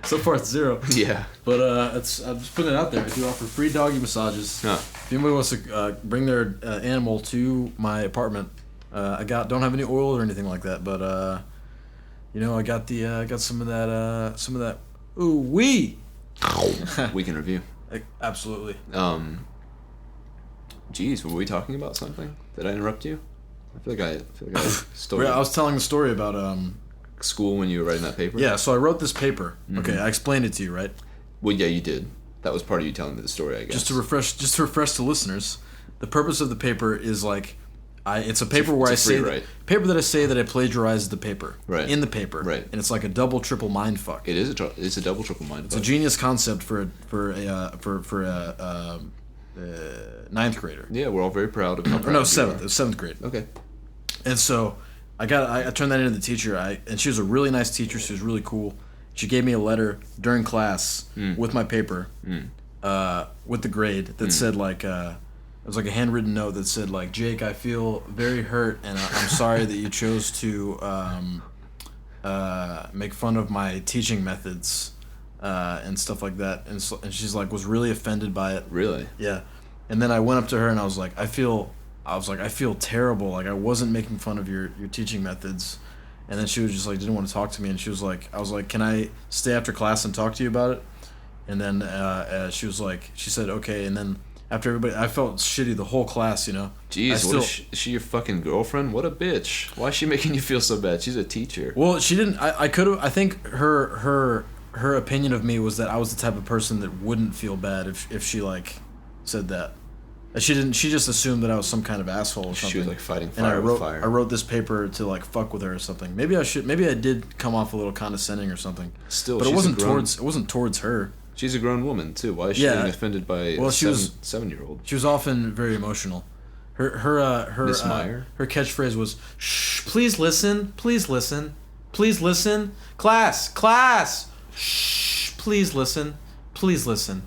So far it's 0. Yeah. But I'm just putting it out there. I do offer free doggy massages. Huh. If anybody wants to bring their animal to my apartment, don't have any oil or anything like that, but I got some of that. Ooh wee. Weekend review. Absolutely. Geez, were we talking about something? Did I interrupt you? I feel like I stole. I was telling the story about school when you were writing that paper. Yeah, so I wrote this paper. Mm-hmm. Okay, I explained it to you, right? Well, yeah, you did. That was part of you telling me the story, I guess. Just to refresh the listeners, the purpose of the paper is it's a paper where I say paper that I say that I plagiarized the paper in the paper, right? And it's like a double triple mind fuck. It is it's a double triple mind fuck. It's a genius concept for a ninth grader. Yeah, we're all very proud of how proud no, seventh. It was 7th grade. Okay. And so I turned that into the teacher. And she was a really nice teacher. She was really cool. She gave me a letter during class with my paper, with the grade that said it was like a handwritten note that said Jake, I feel very hurt and I'm sorry that you chose to make fun of my teaching methods and stuff like that. And she's was really offended by it. Really? Yeah. And then I went up to her and I was like, I feel terrible. I wasn't making fun of your teaching methods. And then she was just didn't want to talk to me. And she was I was like, can I stay after class and talk to you about it? And then she said, okay. And then after everybody, I felt shitty the whole class, Jeez, is she your fucking girlfriend? What a bitch. Why is she making you feel so bad? She's a teacher. Well, she didn't, I think her opinion of me was that I was the type of person that wouldn't feel bad if she said that. She didn't. She just assumed that I was some kind of asshole or something. She was fighting fire with fire. I wrote this paper to fuck with her or something. Maybe I did come off a little condescending or something. Still, but it wasn't towards her. She's a grown woman too. Why is she being offended by a 7-year-old? She was often very emotional. Miss Meyer? Her catchphrase was, "Shh, please listen, please listen, please listen, class, shh, please listen, please listen."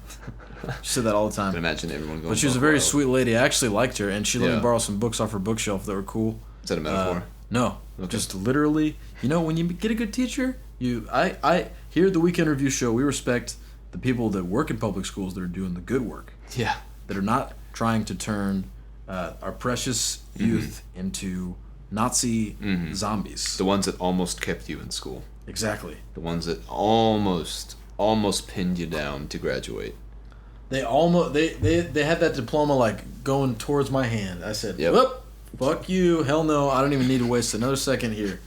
She said that all the time. I can imagine everyone going. But she was a very sweet lady. I actually liked her, and she let me borrow some books off her bookshelf that were cool. Is that a metaphor? No, just literally. When you get a good teacher, I here at the Weekend Review Show, we respect the people that work in public schools that are doing the good work. Yeah. That are not trying to turn our precious youth into Nazi zombies. The ones that almost kept you in school. Exactly. The ones that almost pinned you down to graduate. They had that diploma going towards my hand. I said, "Whoop, fuck you, hell no, I don't even need to waste another second here."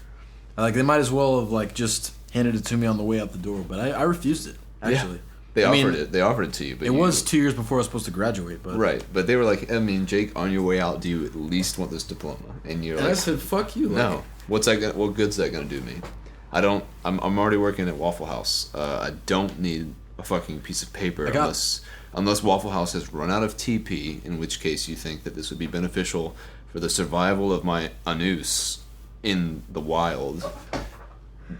They might as well have just handed it to me on the way out the door, but I refused it. Actually, They offered it to you, but it was 2 years before I was supposed to graduate. But right, but they were like, Jake, on your way out, do you at least want this diploma? And you're I said, "Fuck you." No, what good's that gonna do me? I'm already working at Waffle House. I don't need a fucking piece of paper unless Waffle House has run out of TP, in which case you think that this would be beneficial for the survival of my anus in the wild,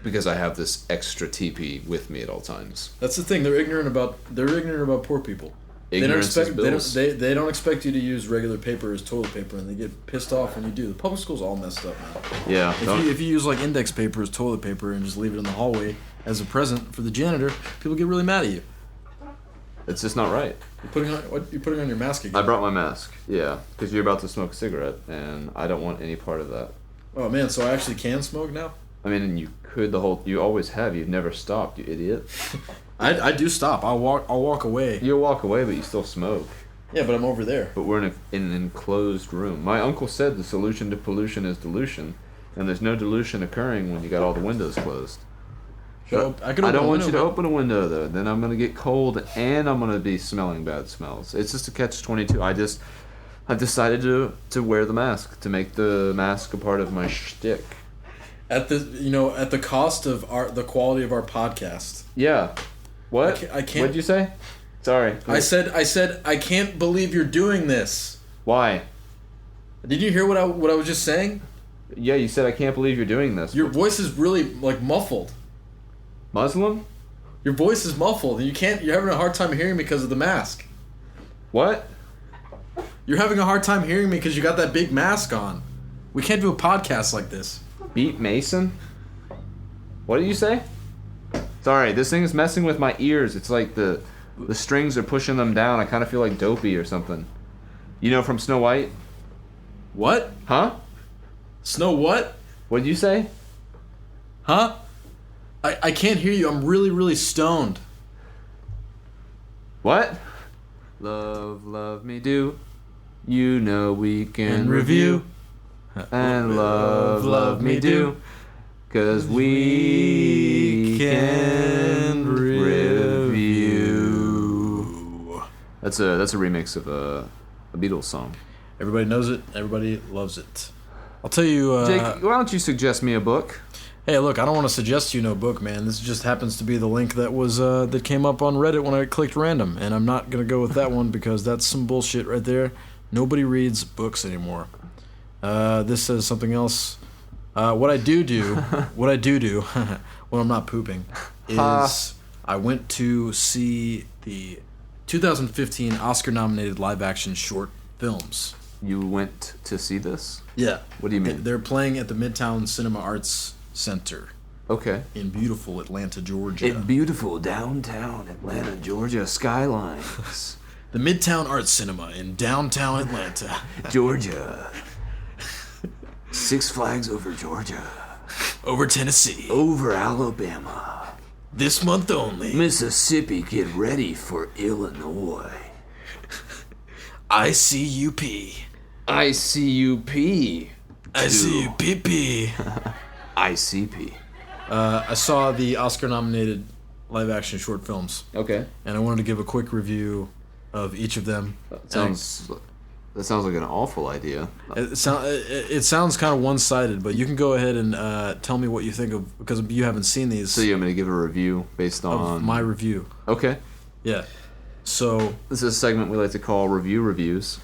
because I have this extra TP with me at all times. That's the thing. They're ignorant about poor people. Ignorance is bliss. They don't expect you to use regular paper as toilet paper, and they get pissed off when you do. The public school's all messed up, man. Yeah. If you use index paper as toilet paper and just leave it in the hallway as a present for the janitor, people get really mad at you. It's just not right. You're putting on your mask again. I brought my mask. Yeah, because you're about to smoke a cigarette, and I don't want any part of that. Oh man, so I actually can smoke now? I mean, you could you always have. You've never stopped, you idiot. I do stop. I'll walk away. You'll walk away, but you still smoke. Yeah, but I'm over there. But we're in an enclosed room. My uncle said the solution to pollution is dilution, and there's no dilution occurring when you got all the windows closed. I don't want you to open a window though. Then I'm gonna get cold and I'm gonna be smelling bad smells. It's just a catch-22. I've decided to wear the mask, to make the mask a part of my shtick. At the cost of the quality of our podcast. Yeah. What? I can't. What'd you say? Sorry. I said, I can't believe you're doing this. Why? Did you hear what I was just saying? Yeah, you said I can't believe you're doing this. Your voice is really like muffled. Muslim? Your voice is muffled, and you're having a hard time hearing me because of the mask. What? You're having a hard time hearing me because you got that big mask on. We can't do a podcast like this. Beat Mason? What did you say? Sorry, this thing is messing with my ears. It's like the strings are pushing them down. I kind of feel like Dopey or something. You know from Snow White? What? Huh? Snow what? What did you say? Huh? I can't hear you. I'm really, really stoned. What? Love, love me do. You know we can review. And love, love me do. 'Cause we can review. That's a remix of a Beatles song. Everybody knows it. Everybody loves it. I'll tell you... Jake, why don't you suggest me a book? Hey, look, I don't want to suggest you no book, man. This just happens to be the link that was that came up on Reddit when I clicked random, and I'm not gonna go with that one because that's some bullshit right there. Nobody reads books anymore. This says something else. What I do when I'm not pooping, is I went to see the 2015 Oscar-nominated live-action short films. You went to see this? Yeah. What do you mean? They're playing at the Midtown Cinema Arts Center. Okay. In beautiful Atlanta, Georgia. In beautiful downtown Atlanta, Georgia skylines. The Midtown Arts Cinema in downtown Atlanta. Georgia. Six Flags over Georgia. Over Tennessee. Over Alabama. This month only. Mississippi, get ready for Illinois. ICUP. ICUP. ICUPP. ICP. I saw the Oscar-nominated live-action short films. Okay. And I wanted to give a quick review of each of them. That sounds like an awful idea. It sounds kind of one-sided, but you can go ahead and tell me what you think of, because you haven't seen these. So you're going to give a review based on... Of my review. Okay. Yeah. So... This is a segment we like to call Review Reviews.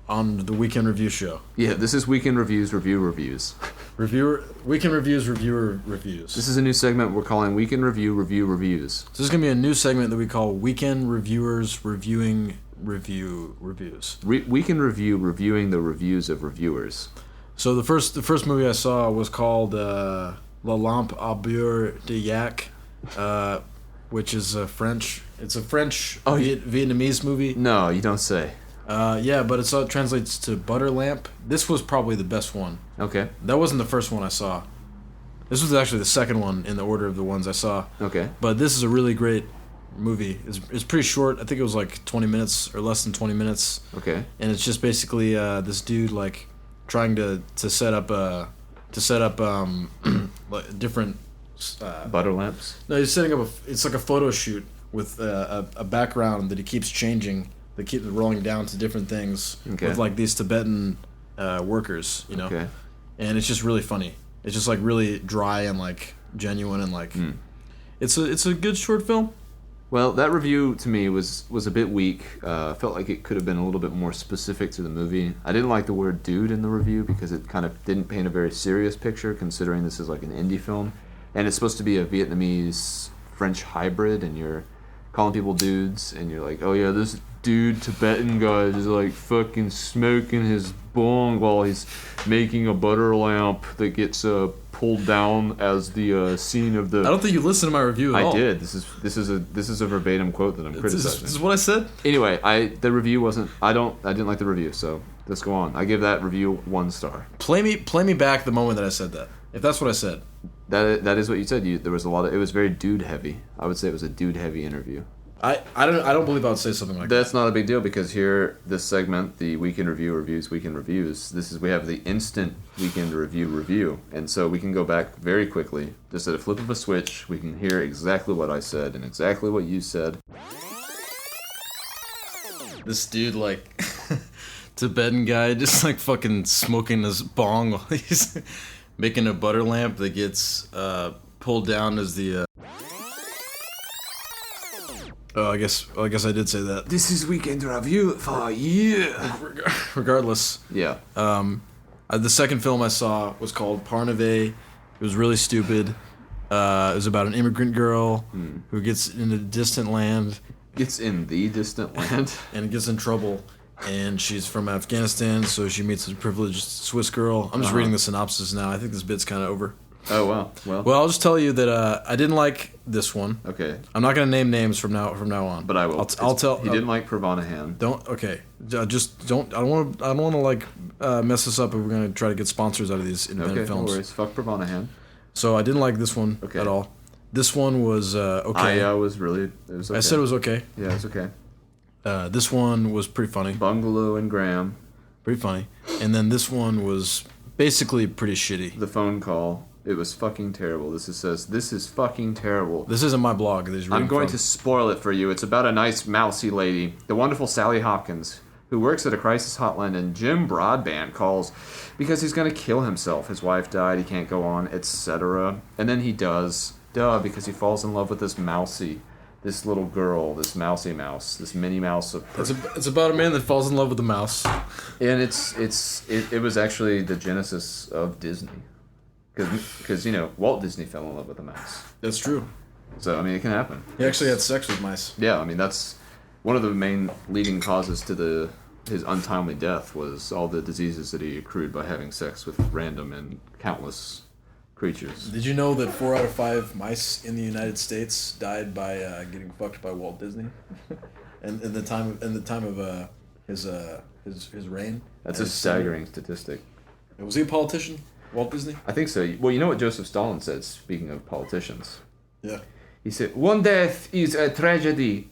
On the Weekend Review Show. Yeah, this is Weekend Reviews, Review Reviews. Weekend Reviews, Reviewer Reviews. This is a new segment we're calling Weekend Review, Review Reviews. So this is going to be a new segment that we call Weekend Reviewers Reviewing Reviews. Weekend Review, reviewing the reviews of reviewers. So the first movie I saw was called La Lampe au Beurre de Yak, which is a French... It's a French Vietnamese movie. No, you don't say. Yeah, but it translates to butter lamp. This was probably the best one. Okay. That wasn't the first one I saw. This was actually the second one in the order of the ones I saw. Okay. But this is a really great movie. It's pretty short. I think it was like 20 minutes or less than 20 minutes. Okay. And it's just basically this dude like trying to set up like different butter lamps. No, he's setting up it's like a photo shoot with a background that he keeps changing. They keep rolling down to different things with like these Tibetan workers, you know. Okay. And it's just really funny. It's just like really dry and like genuine and like it's a good short film. Well, that review to me was a bit weak. Felt like it could have been a little bit more specific to the movie. I didn't like the word dude in the review because it kind of didn't paint a very serious picture considering this is like an indie film. And it's supposed to be a Vietnamese French hybrid and you're calling people dudes and you're like, oh yeah, this dude Tibetan guy is like fucking smoking his bong while he's making a butter lamp that gets pulled down as the scene of the... I don't think you listened to my review at all. I did. This is a verbatim quote that I'm criticizing. This is what I said? Anyway, the review wasn't... I didn't like the review, so let's go on. I give that review 1 star. Play me back the moment that I said that. If that's what I said. That is what you said. There was a lot of... It was very dude heavy. I would say it was a dude heavy interview. I don't believe I would say something like that. That's not a big deal because here, this segment, the Weekend Review Reviews, Weekend Reviews, we have the instant Weekend Review. And so we can go back very quickly. Just at a flip of a switch, we can hear exactly what I said and exactly what you said. This dude, like, Tibetan guy, just like fucking smoking his bong while he's making a butter lamp that gets pulled down as the... Oh, I guess I did say that. This is weekend review for you. Regardless, Yeah. the second film I saw was called Parneve. It was really stupid. It was about an immigrant girl who gets in a distant land. Gets in the distant land. And gets in trouble. And she's from Afghanistan, so she meets a privileged Swiss girl. I'm just reading the synopsis now. I think this bit's kind of over. Oh, wow. Well, I'll just tell you that I didn't like this one. Okay. I'm not going to name names from now on. But I will. I'll tell. He didn't like Pravanahan. Don't. Okay. Just don't. I don't want to like mess this up if we're going to try to get sponsors out of these independent films. No worries. Fuck Pravanahan. So I didn't like this one at all. This one was okay. I was really. It was okay. I said it was okay. Yeah, it was okay. This one was pretty funny. Bungalow and Graham. Pretty funny. And then this one was basically pretty shitty. The phone call. It was fucking terrible. This is fucking terrible. This isn't my blog. I'm going to spoil it for you. It's about a nice mousy lady, the wonderful Sally Hawkins, who works at a crisis hotline, and Jim Broadband calls because he's going to kill himself. His wife died, he can't go on, etc. And then he does. Because he falls in love with this little girl, this mousy mouse, this Minnie Mouse. It's about a man that falls in love with a mouse. And it was actually the genesis of Disney. Because, Walt Disney fell in love with a mouse. That's true. So, I mean, it can happen. He actually had sex with mice. Yeah, I mean, that's one of the main leading causes to his untimely death was all the diseases that he accrued by having sex with random and countless creatures. Did you know that 4 out of 5 mice in the United States died by getting fucked by Walt Disney? and in the time of his reign? That's a staggering statistic. Was he a politician? Walt Disney? I think so. Well, you know what Joseph Stalin said, speaking of politicians? Yeah. He said, 1 death is a tragedy.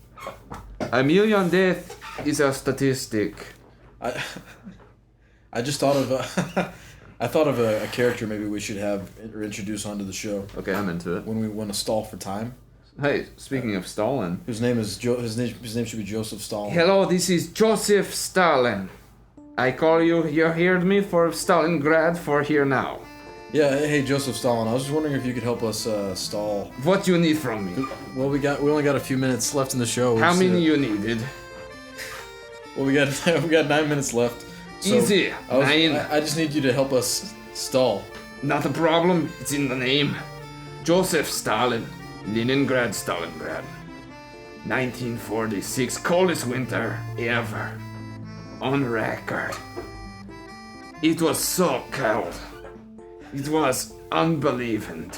1,000,000 death is a statistic. I just thought of a character maybe we should have or introduce onto the show. Okay, I'm into it. When we want to stall for time. Hey, speaking of Stalin. His name should be Joseph Stalin. Hello, this is Joseph Stalin. I call you heard me for Stalingrad for here now. Yeah, hey Joseph Stalin, I was just wondering if you could help us stall. What you need from me? Well, we only got a few minutes left in the show. How many you needed? Well, we got 9 minutes left. So Easy. 9. I just need you to help us stall. Not a problem. It's in the name. Joseph Stalin, Leningrad, Stalingrad. 1946, coldest winter ever. On record. It was so cold. It was unbelievable.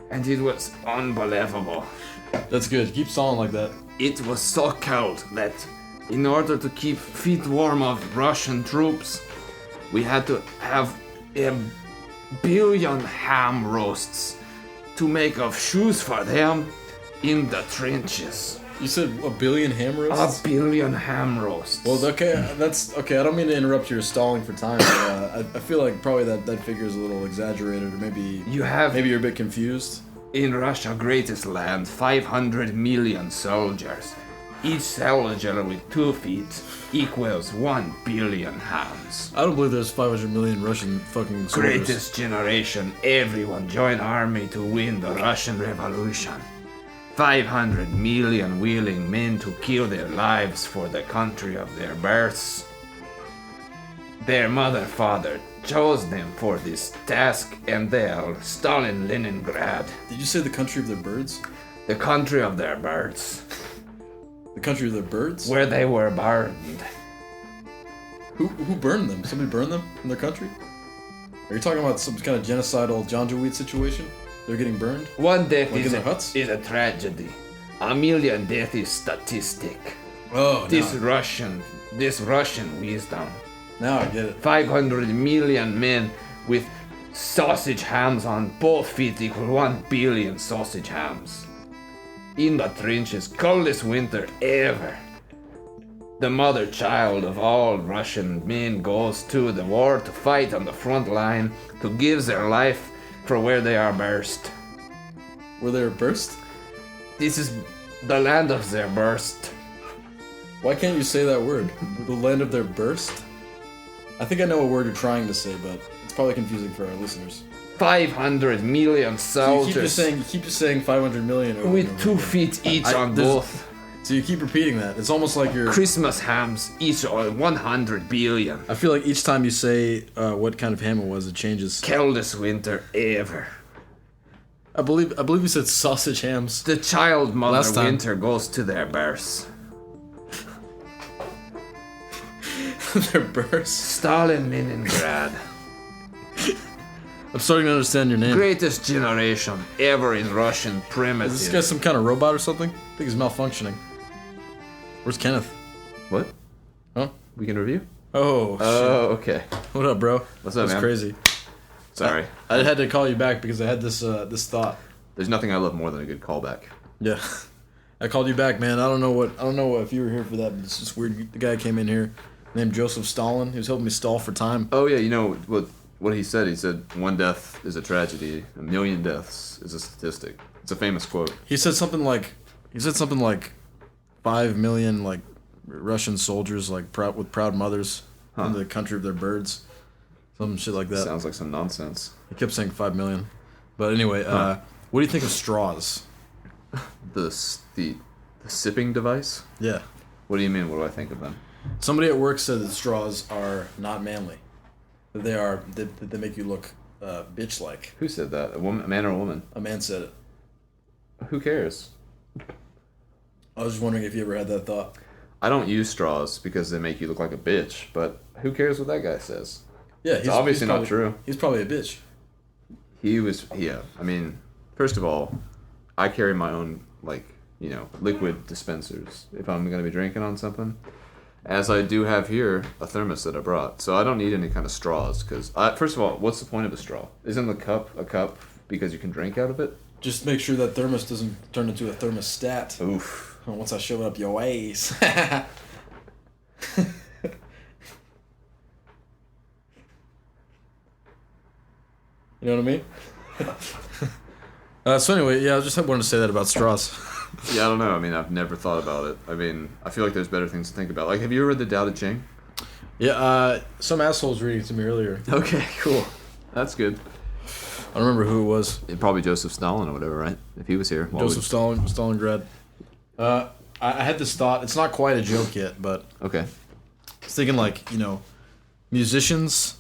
And it was unbelievable. That's good. Keep stalling like that. It was so cold that in order to keep feet warm of Russian troops, we had to have 1 billion ham roasts to make of shoes for them in the trenches. You said 1 billion ham roasts? 1 billion ham roasts. Well, okay, that's okay. I don't mean to interrupt your stalling for time, but I feel like probably that figure is a little exaggerated, or maybe you're a bit confused. In Russia, greatest land, 500 million soldiers. Each soldier with 2 feet equals 1 billion hams. I don't believe there's 500 million Russian fucking soldiers. Greatest generation, everyone join army to win the Russian Revolution. 500 million willing men to kill their lives for the country of their births. Their father chose them for this task, and they are Stalin Leningrad. Did you say the country of their birds? The country of their birds. The country of their birds? Where they were burned. Who burned them? Somebody burned them in their country? Are you talking about some kind of genocidal Janjaweed situation? They're getting burned? 1 death like is a tragedy. 1,000,000 death is statistic. Oh, This Russian wisdom. Now I get it. 500 million men with sausage hams on both feet equal 1 billion sausage hams. In the trenches, coldest winter ever. The mother child of all Russian men goes to the war to fight on the front line, to give their life for where they are birthed. Where they were burst? This is the land of their birth. Why can't you say that word? The land of their burst? I think I know what word you're trying to say, but it's probably confusing for our listeners. 500 million soldiers. So you keep just saying 500 million over with and over 2 again. feet each on both. So you keep repeating that. It's almost like you're... Christmas hams, each 100 billion. I feel like each time you say what kind of ham it was, it changes. Coldest winter ever. I believe you said sausage hams. The child mother Last time. winter goes to their birth. Their bursts. Stalingrad. I'm starting to understand your name. Greatest generation ever in Russian Is primitive. this guy some kind of robot or something? I think he's malfunctioning. Where's Kenneth? What? Huh? We can review? Oh, Oh, okay. shit. What up, bro? What's up, That's man? crazy. Sorry. I had to call you back because I had this thought. There's nothing I love more than a good callback. Yeah. I called you back, man. I don't know if you were here for that, but it's just weird. The guy came in here named Joseph Stalin. He was helping me stall for time. Oh, yeah, you know what he said? He said, 1 death is a tragedy, 1,000,000 deaths is a statistic. It's a famous quote. He said something like 5 million like Russian soldiers like with proud mothers in the country of their birds. Some shit like that. Sounds like some nonsense. He kept saying 5 million. But anyway, what do you think of straws? The sipping device? Yeah. What do you mean? What do I think of them? Somebody at work said that straws are not manly. That they make you look bitch-like. Who said that? A man or a woman? A man said it. Who cares? I was just wondering if you ever had that thought. I don't use straws because they make you look like a bitch, but who cares what that guy says? Yeah, It's obviously not true. He's probably a bitch. I mean, first of all, I carry my own, liquid dispensers if I'm going to be drinking on something. As I do have here a thermos that I brought. So I don't need any kind of straws. Because, first of all, what's the point of a straw? Isn't the cup a cup because you can drink out of it? Just make sure that thermos doesn't turn into a thermostat. Oof. Once I shove it up your ass. You know what I mean? So anyway, yeah, I just wanted to say that about straws. Yeah, I don't know. I mean, I've never thought about it. I mean, I feel like there's better things to think about. Like, have you ever read the Tao Te Ching? Yeah, some asshole's reading it to me earlier. Okay, cool. That's good. I don't remember who it was. Probably Joseph Stalin or whatever, right? If he was here. Stalin, Stalingrad. I had this thought. It's not quite a joke yet, but Okay. I was thinking musicians.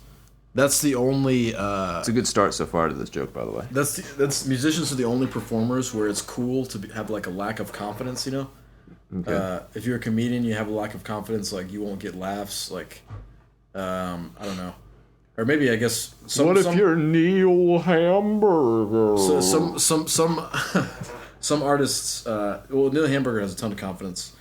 That's the only. It's a good start so far to this joke, by the way. That's musicians are the only performers where it's cool to have like a lack of confidence. You know, Okay. if you're a comedian, you have a lack of confidence. Like you won't get laughs. Like, I don't know, or maybe I guess some. What if you're Neil Hamburger? Some artists. Neil Hamburger has a ton of confidence.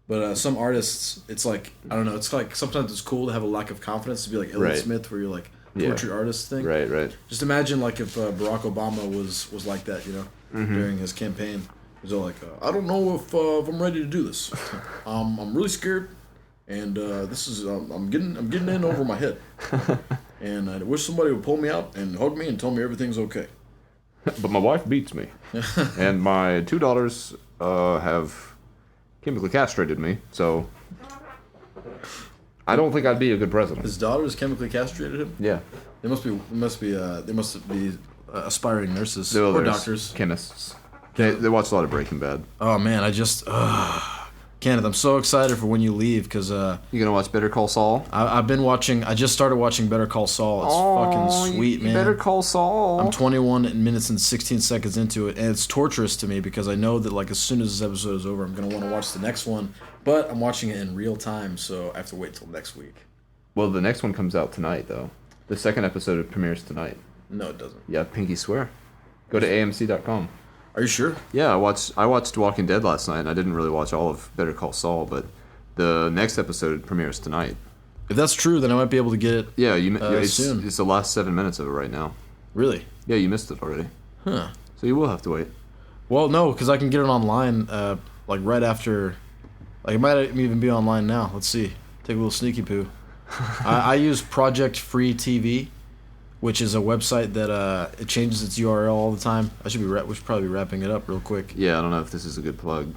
But some artists, it's like, I don't know, it's like sometimes it's cool to have a lack of confidence to be like Elliott Smith, where you're like portrait artist thing. Right. Just imagine like if Barack Obama was like that, you know, during his campaign. He's all like, I don't know if I'm ready to do this. I'm really scared, and this is I'm getting in over my head, and I wish somebody would pull me out and hug me and tell me everything's okay. But my wife beats me, and my 2 daughters have chemically castrated me, so I don't think I'd be a good president. His daughters chemically castrated him. Yeah, They must be aspiring nurses They're or doctors. chemists. They watch a lot of Breaking Bad. Oh man, Kenneth, I'm so excited for when you leave because You gonna watch Better Call Saul? I've been watching. I just started watching Better Call Saul. It's fucking sweet, man. Better Call Saul. I'm 21 minutes and 16 seconds into it, and it's torturous to me because I know that like as soon as this episode is over, I'm gonna want to watch the next one. But I'm watching it in real time, so I have to wait till next week. Well, the next one comes out tonight, though. The second episode premieres tonight. No, it doesn't. Yeah, pinky swear. Go to AMC.com. Are you sure? Yeah, I watched Walking Dead last night, and I didn't really watch all of Better Call Saul, but the next episode premieres tonight. If that's true, then I might be able to get it. Yeah, soon. It's the last 7 minutes of it right now. Really? Yeah, you missed it already. Huh. So you will have to wait. Well, no, because I can get it online, like right after. Like it might even be online now. Let's see. Take a little sneaky poo. I use Project Free TV, which is a website that it changes its URL all the time. We should probably be wrapping it up real quick. Yeah, I don't know if this is a good plug.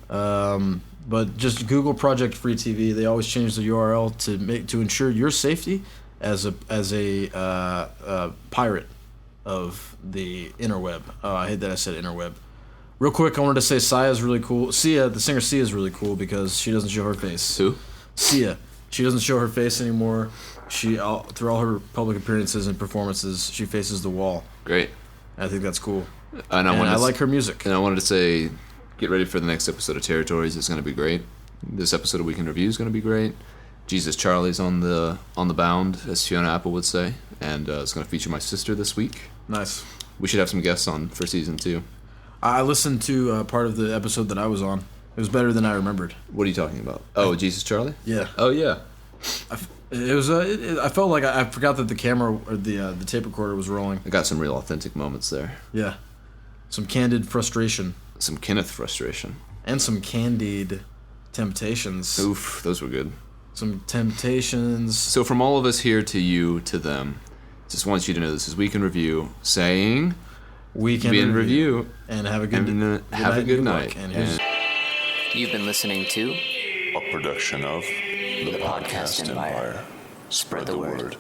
But just Google Project Free TV. They always change the URL to ensure your safety as a pirate of the interweb. Oh, I hate that I said interweb. Real quick, I wanted to say Sia's really cool. Sia, the singer Sia, is really cool because she doesn't show her face. Who? Sia. She doesn't show her face anymore. Through all her public appearances and performances, she faces the wall. Great. I think that's cool. And I like her music. And I wanted to say, get ready for the next episode of Territories. It's going to be great. This episode of Week in Review is going to be great. Jesus Charlie's on the bound, as Fiona Apple would say, and it's going to feature my sister this week. Nice. We should have some guests on for season 2. I listened to part of the episode that I was on. It was better than I remembered. What are you talking about? Oh, Jesus Charlie? Yeah. Oh, yeah. I felt like I forgot that the camera or the tape recorder was rolling. I got some real authentic moments there. Yeah. Some candid frustration. Some Kenneth frustration. And some candid temptations. Oof, those were good. Some temptations. So from all of us here to you, to them, just want you to know this is Week in Review, saying... Weekend in review. And have a good night. And You've been listening to a production of the Podcast Empire. Spread the word.